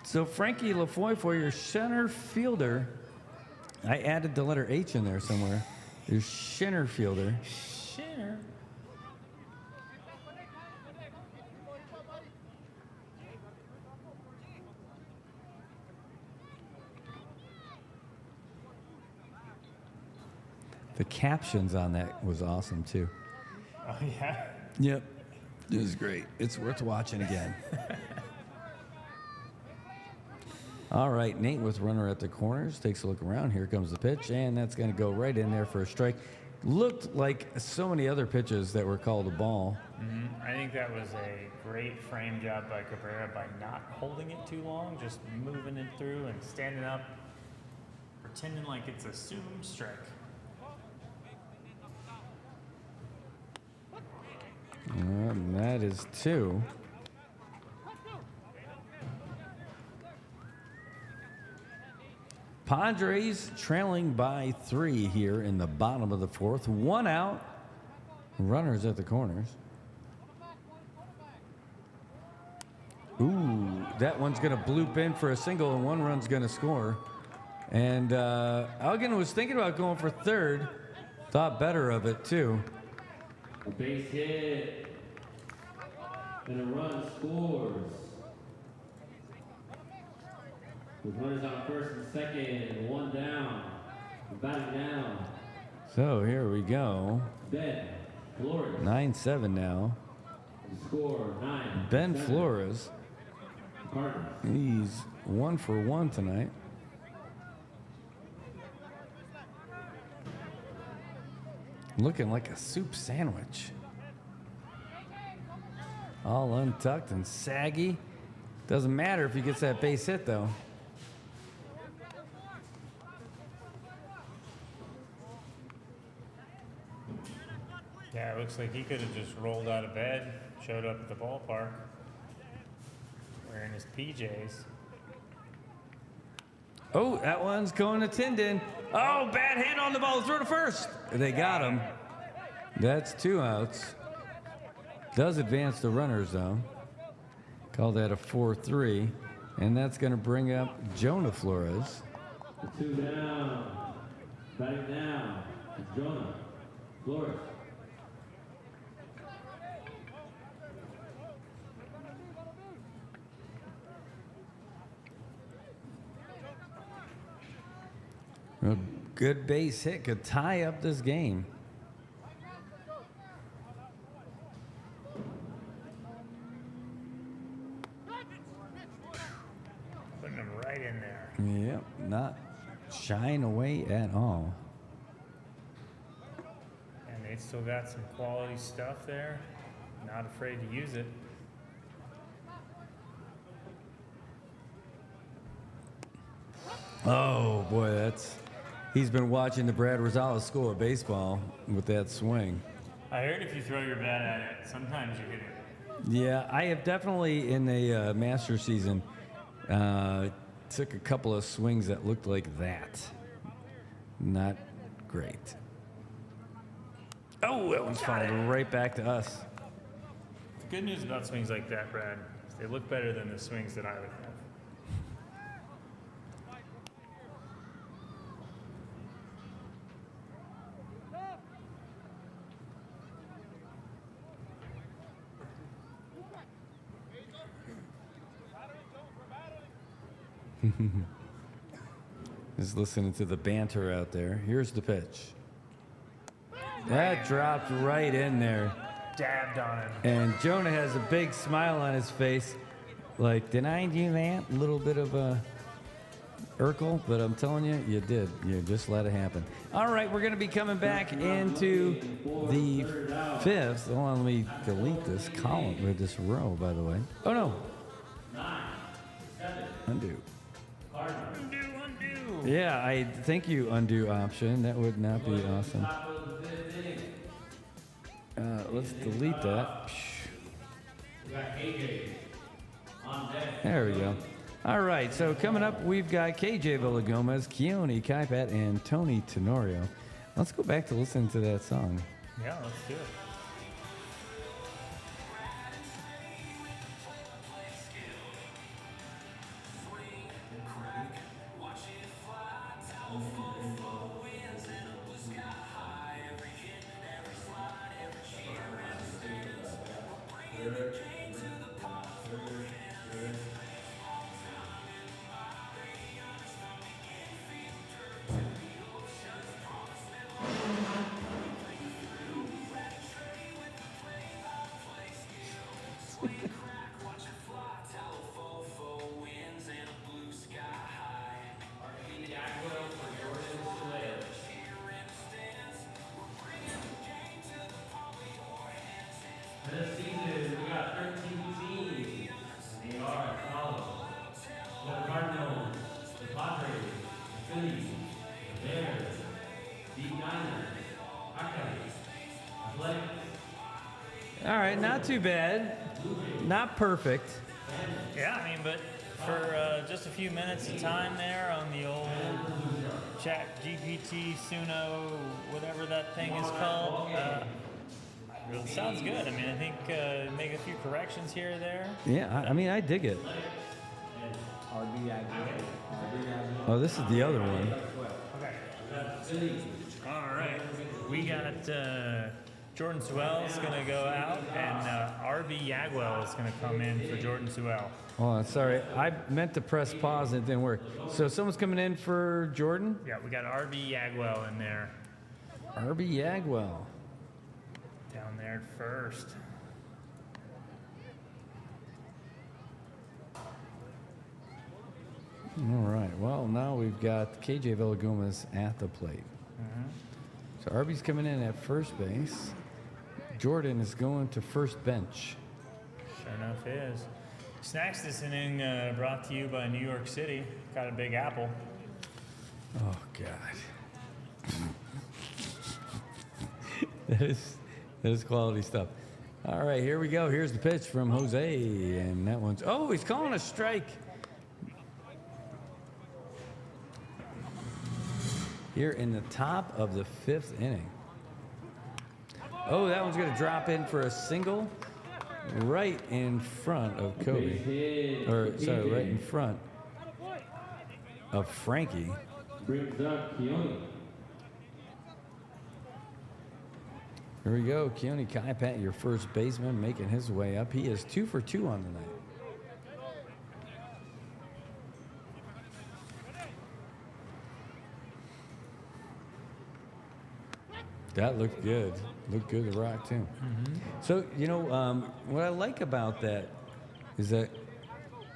So Frankie Lafoy for your center fielder. I added the letter H in there somewhere. Your center fielder. Sure. The captions on that was awesome too. Oh, yeah. Yep. It was great. It's worth watching again. All right, Nate with runner at the corners takes a look around. Here comes the pitch, and that's going to go right in there for a strike. Looked like so many other pitches that were called a ball. Mm-hmm. I think that was a great frame job by Cabrera by not holding it too long, just moving it through and standing up, pretending like it's assumed strike. And that is two. Padres trailing by 3 here in the bottom of the 4th. 1 out. Runners at the corners. Ooh, that one's going to bloop in for a single, and 1 run's going to score. And Elgin was thinking about going for third. Thought better of it, too. A base hit. And a run scores. With runners on first and second, and 1 down. Batting down. So here we go. Ben Flores. 9-7 now. The score 9. Ben Flores. Cardinals. He's 1 for 1 tonight. Looking like a soup sandwich. All untucked and saggy. Doesn't matter if he gets that base hit, though. Yeah, it looks like he could have just rolled out of bed, showed up at the ballpark, wearing his PJs. Oh, that one's going to Tindon. Oh, bad hit on the ball. Throw to first. They got him. That's 2 outs. Does advance the runners, though. Call that a 4-3. And that's going to bring up Jonah Flores. 2 down. Batting down. Jonah Flores. A good base hit could tie up this game. Putting him right in there. Yep, not shying away at all. And they still got some quality stuff there. Not afraid to use it. Oh, boy, he's been watching the Brad Rosales School of Baseball with that swing. I heard if you throw your bat at it, sometimes you hit it. Yeah, I have definitely in a master season took a couple of swings that looked like that. Not great. Oh, that one's fouled right back to us. The good news about swings like that, Brad, is they look better than the swings that I would have. Just listening to the banter out there. Here's the pitch. That dropped right in there. Dabbed on him. And Jonah has a big smile on his face. Like, did I do that? A little bit of a Urkel, but I'm telling you, you did. You just let it happen. All right, we're going to be coming back into the 5th. Hold on, let me delete this column, or this row, by the way. Oh, no. 9, 7. Undo. Undo. Yeah, I thank you, undo option. That would not be awesome. Let's delete that. We got KJ on deck. There we go. All right, so coming up, we've got KJ Villagomez, Keone Kaipat, and Tony Tenorio. Let's go back to listening to that song. Yeah, let's do it. This season, we got 13 teams. They are as follows: the Cardinals, the Padres, the Phillies, the Bears, the Niners, Athletics. All right, not too bad. Not perfect. Yeah, I mean, but for just a few minutes of time there on the old Chat GPT, Suno, whatever that thing is called. It sounds good. I mean, I think make a few corrections here or there. Yeah, I mean, I dig it. Oh, this is the other one. All right. We got Jordan Sewell's going to go out, and RB Yagwell is going to come in for Jordan Sewell. Oh, sorry. I meant to press pause and it didn't work. So someone's coming in for Jordan? Yeah, we got RB Yagwell in there. RB Yagwell. Down there at first. All right. Well, now we've got KJ Villagomez at the plate. So RB's coming in at first base. Jordan is going to first bench. Sure enough is. Snacks this inning brought to you by New York City. Got a big apple. Oh, God. that is quality stuff. All right, here we go. Here's the pitch from Jose, and that one's... Oh, he's calling a strike. Here in the top of the fifth inning. Oh, that one's going to drop in for a single right in front of Kobe. Or, sorry, right in front of Frankie. Brings up Keone. Here we go. Keone Kaipat, your first baseman, making his way up. He is 2 for 2 on the night. That looked good. Looked good to rock, too. So, you know, what I like about that is that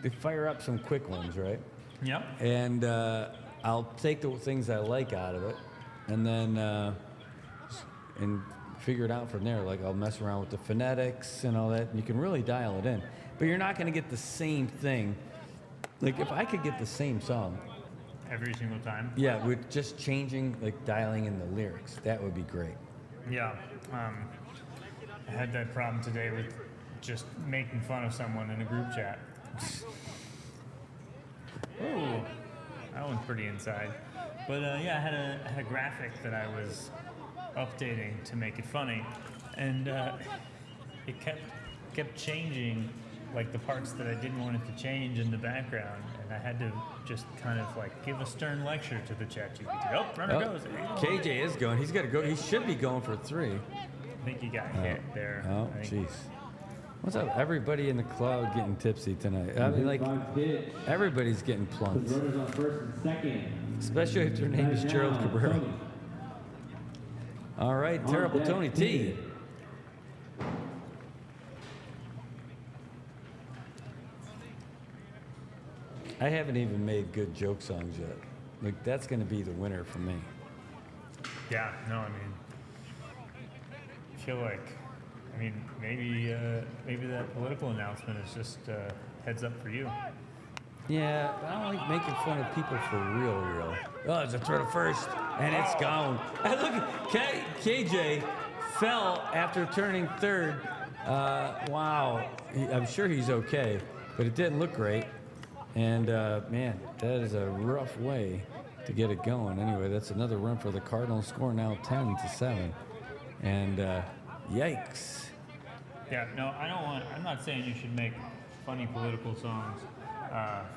they fire up some quick ones, right? Yep. And I'll take the things I like out of it and then and figure it out from there. Like, I'll mess around with the phonetics and all that. And you can really dial it in. But you're not going to get the same thing. Like, if I could get the same song, Every single time. yeah, with just changing, like dialing in the lyrics, that would be great. Yeah. I had that problem today with just making fun of someone in a group chat. Oh, that one's pretty inside. But yeah, I had a graphic that I was updating to make it funny, and it kept changing, like the parts that I didn't want it to change in the background, and I had to just kind of like give a stern lecture to the chat GPT. Oh, runner goes. There you go. KJ is going. He's got to go. He should be going for 3. I think he got hit there. Oh, I think. jeez. What's up? Everybody in the crowd getting tipsy tonight. I mean, like, everybody's getting plunked. Runners on first and second. Especially if their name is Gerald Cabrera. Tony. All right, terrible On deck, Tony T. I haven't even made good joke songs yet. Like, that's going to be the winner for me. Yeah, no, I mean, I feel like, maybe that political announcement is just heads up for you. Yeah, but I don't like making fun of people for real. Oh, it's a throw to first, and it's gone. And look, KJ fell after turning third. Wow, I'm sure he's okay, but it didn't look great. And man, that is a rough way to get it going. Anyway, that's another run for the Cardinals, score now 10-7. And yikes. Yeah, no, I'm not saying you should make funny political songs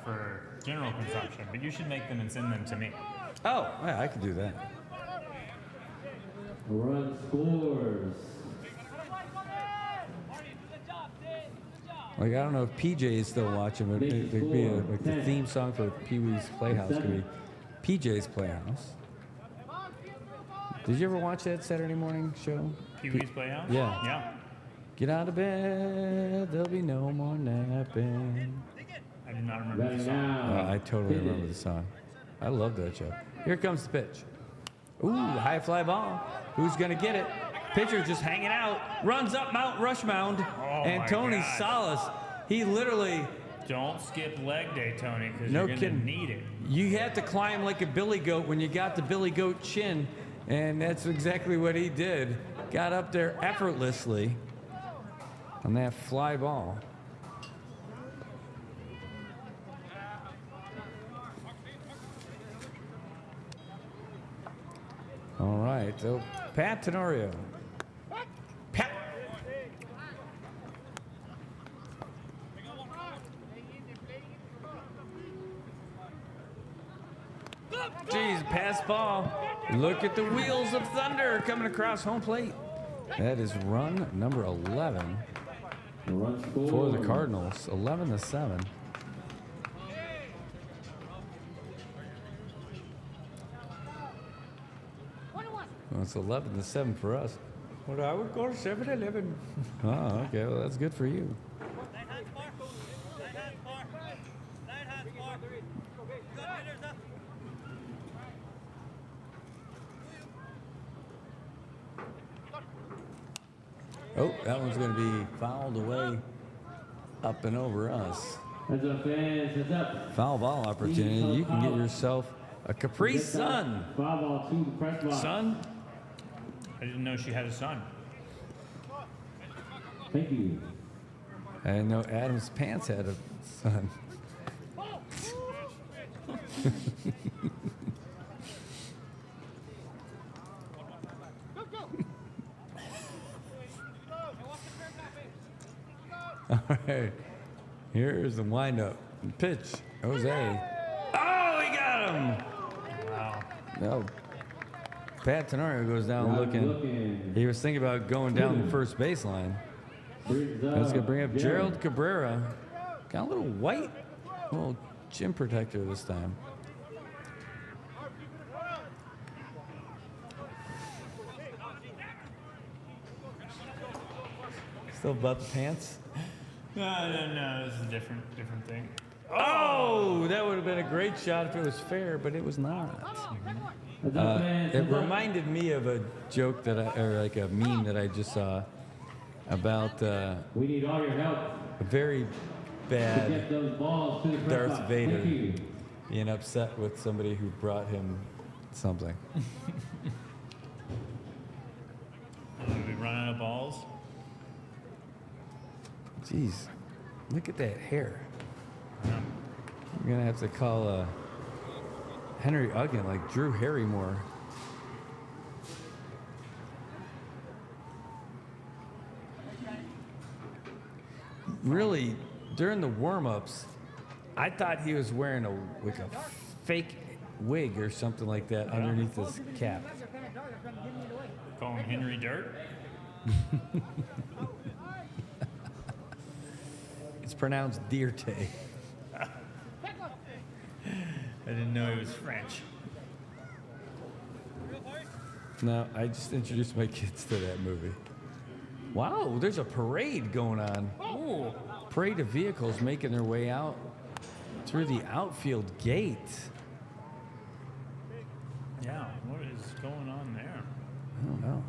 for general consumption, but you should make them and send them to me. Oh, yeah, I could do that. A run scores. Like, I don't know if PJ is still watching, but there'd be like the theme song for Pee Wee's Playhouse could be PJ's Playhouse. Did you ever watch that Saturday morning show? Pee Wee's Playhouse? Yeah. Yeah. Get out of bed, there'll be no more napping. I do not remember the Right song. now. I totally remember the song. I love that show. Here comes the pitch. Ooh, high fly ball. Who's going to get it? Pitcher just hanging out. Runs up Mount Rush Mound. And my Tony God. Salas, he literally, Don't skip leg day, Tony, because No you're going to kidding. need it. you had to climb like a billy goat when you got the billy goat chin. And that's exactly what he did. Got up there effortlessly on that fly ball. All right. So Pat Tenorio. Pat. Jeez, pass ball. Look at the wheels of thunder coming across home plate. That is run number 11 for the Cardinals. 11-7. Well, it's 11-7 for us. Well, I would go to 7-11. Oh, okay. Well, that's good for you. Oh, that one's going to be fouled away up and over us. Heads up, fans. Heads up. Foul ball opportunity. You can get yourself a Capri Sun. Foul ball to the press box. Son? I didn't know she had a son. Thank you. I didn't know Adam's pants had a son. All right. Here's the windup. Pitch. Jose. Oh, he got him. Wow. No. Pat Tenorio goes down looking. He was thinking about going down the first baseline. That's going to bring up Gerald Cabrera. Got a little white, little chin protector this time. Still about the pants? No. This is a different thing. Oh, that would have been a great shot if it was fair, but it was not. It reminded me of a joke or like a meme that I just saw about We need all your help a very to bad get those balls to the press Darth box. Vader Thank you. being upset with somebody who brought him something. Did we run out of balls? Jeez, look at that hair. You're gonna have to call Henry Uggan like Drew Harrymore. Really, during the warm-ups, I thought he was wearing a fake wig or something like that underneath his cap. Call him Henry Dirt? It's pronounced Dirte. I didn't know he was French. No, I just introduced my kids to that movie. Wow, there's a parade going on. Ooh. Parade of vehicles making their way out through the outfield gate. Yeah, what is going on there? I don't know.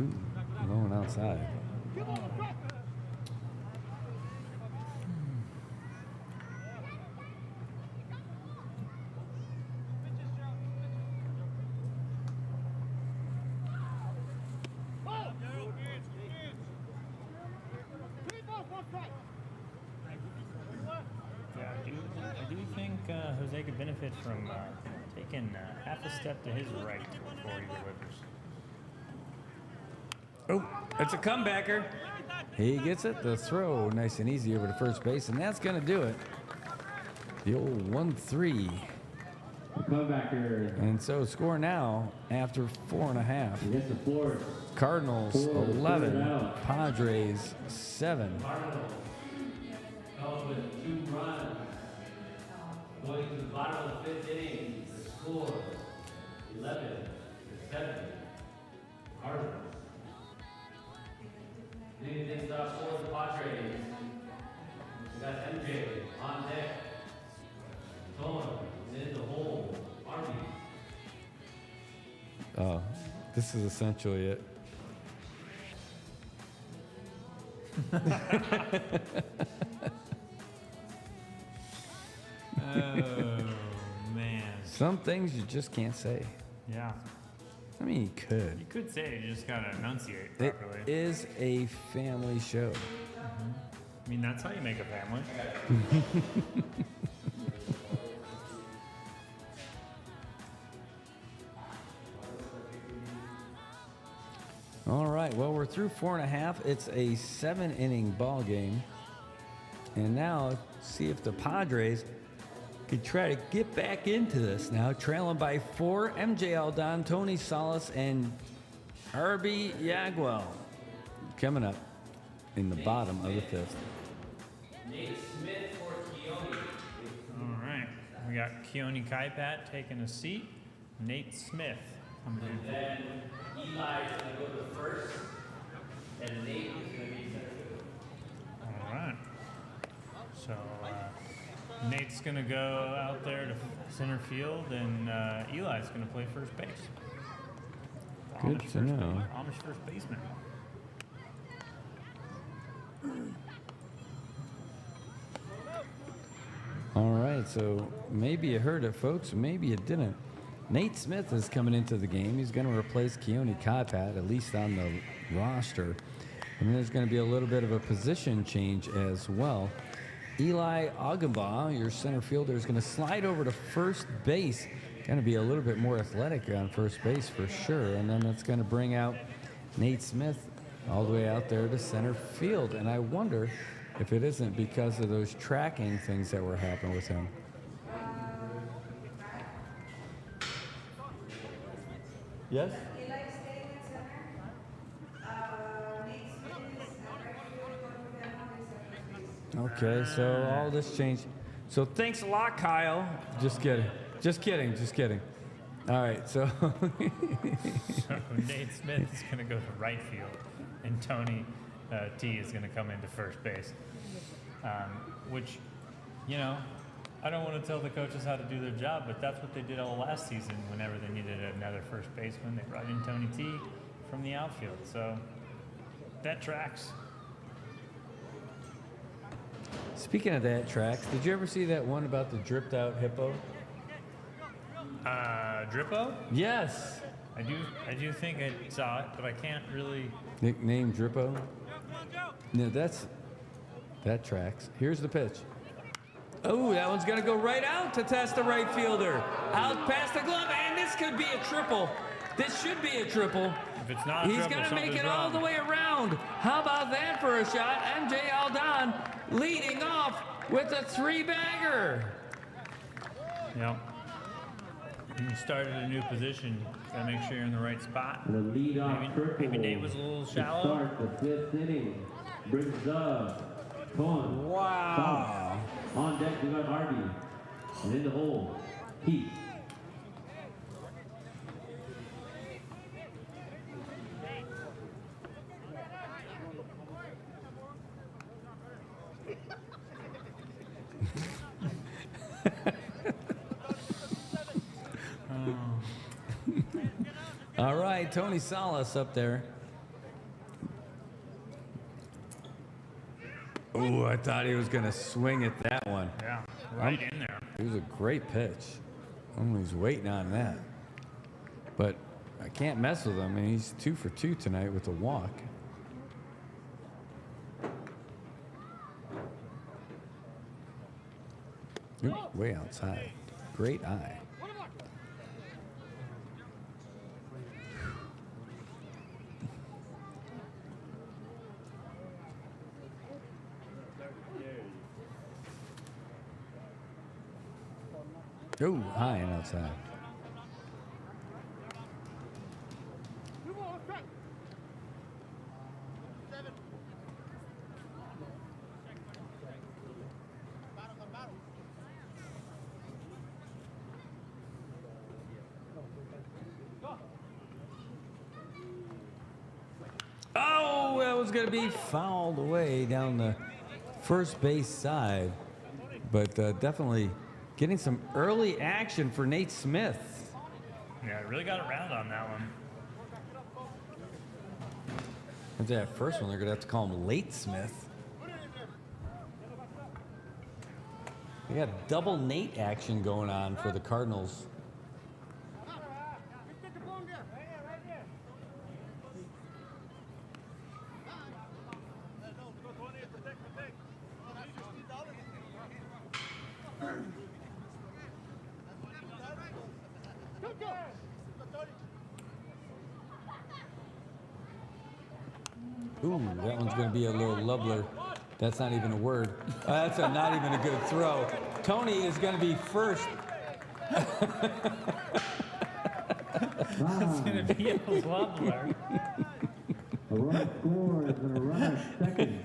Ooh, going outside. Yeah, I do think Jose could benefit from taking half a step to his right before he delivers. Oh, it's a comebacker. He gets it. The throw nice and easy over to first base, and that's going to do it. The old 1-3. Comebacker. And so score now after 4.5. Against the floor. Cardinals 11, Padres 7. Cardinals come with 2 runs. Going to the bottom of the 5th inning, the score 11-7. Cardinals. Leading things off for the Padres. We got MJ on deck. Tone is in the hole. Arby. Oh, this is essentially it. Oh, man. Some things you just can't say. Yeah. I mean, you could. You could say you just gotta enunciate It properly. is a family show. I mean, that's how you make a family. All right, well, we're through 4.5. It's a 7-inning ball game. And now, see if the Padres could try to get back into this now. Trailing by 4, MJ Aldon, Tony Salas, and Arby Yagwell coming up in the bottom of the 5th. Nate Smith for Keone. All right. We got Keone Kaipat taking a seat. Nate Smith coming in. Then Eli's going to go to first, and Nate is going to be center field. All right. So Nate's going to go out there to center field, and Eli's going to play first base. Good Amish to know. Amish first baseman. All right, so maybe you heard it, folks. Maybe you didn't. Nate Smith is coming into the game. He's going to replace Keone Kaipat, at least on the roster. And there's going to be a little bit of a position change as well. Eli Agumba, your center fielder, is going to slide over to first base. Going to be a little bit more athletic on first base for sure. And then that's going to bring out Nate Smith all the way out there to center field. And I wonder if it isn't because of those tracking things that were happening with him. Yes? Okay, so all this changed. So thanks a lot, Kyle. Just kidding. Just kidding. Just kidding. All right, so So Nate Smith is going to go to right field, and Tony T is going to come into first base. Which, you know, I don't want to tell the coaches how to do their job, but that's what they did all last season. Whenever they needed another first baseman, they brought in Tony T from the outfield. So that tracks. speaking of that tracks, did you ever see that one about the dripped out hippo? Drippo? Yes. I do think I saw it, but I can't really. Nickname Drippo? No, that tracks. Here's the pitch. Oh, that one's gonna go right out to test the right fielder. Out past the glove, and this could be a triple. This should be a triple. If it's not, He's triple, gonna make it something's all wrong. the way around. How about that for a shot? MJ Aldon leading off with a 3-bagger. Yep. When you start at a new position, gotta make sure you're in the right spot. The leadoff Maybe Nate was a little to shallow. start the 5th inning. Brings up Con. Wow. On deck, we got Arby. And in the hole, Heath. All right, Tony Salas up there. Oh, I thought he was going to swing at that one. Yeah, right in there. It was a great pitch. I was waiting on that. But I can't mess with him. I mean, he's 2 for 2 tonight with a walk. Ooh, way outside. Great eye. Oh, high and outside. Oh, that was going to be fouled away down the first base side. But definitely getting some early action for Nate Smith. Yeah, really got around on that one. After that first one, they're going to have to call him Late Smith. They got double Nate action going on for the Cardinals. Ooh, that one's going to be a little lubbler. That's not even a word. That's not even a good throw. Tony is going to be first. It's going to be a wobbler. A runner scores and a runner second.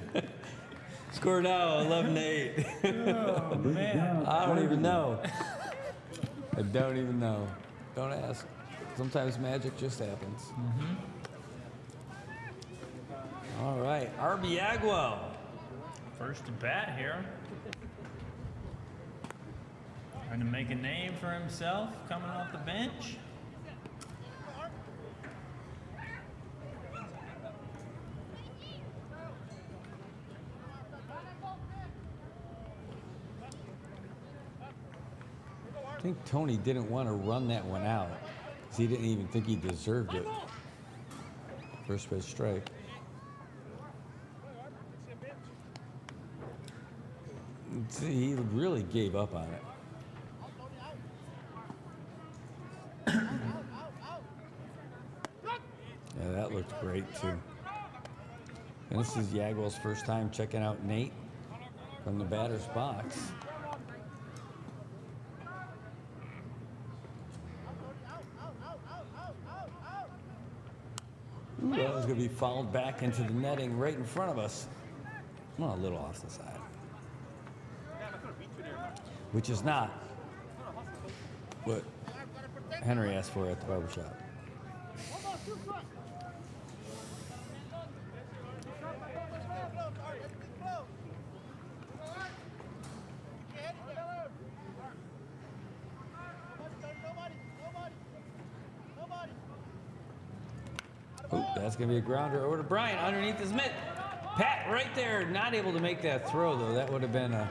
Score now, 11-8. Oh, man. I don't even know. I don't even know. Don't ask. Sometimes magic just happens. All right, Arby Agwell. First to bat here. Trying to make a name for himself coming off the bench. I think Tony didn't want to run that one out because he didn't even think he deserved it. First base strike. See, he really gave up on it. Yeah, that looked great too. And this is Yagwell's first time checking out Nate from the batter's box. Ooh, that was going to be fouled back into the netting right in front of us. Well, a little off the side. Which is not what Henry asked for at the barbershop. Oh, that's going to be a grounder over to Bryant underneath his mitt. Pat right there, not able to make that throw, though. That would have been a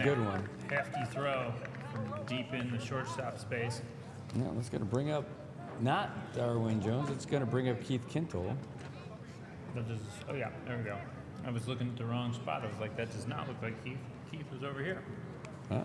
good one. Hefty throw from deep in the shortstop space. Yeah, that's going to bring up not Darwin Jones. It's going to bring up Keith Kintle. Oh, yeah, there we go. I was looking at the wrong spot. I was like, that does not look like Keith. Keith was over here. Huh?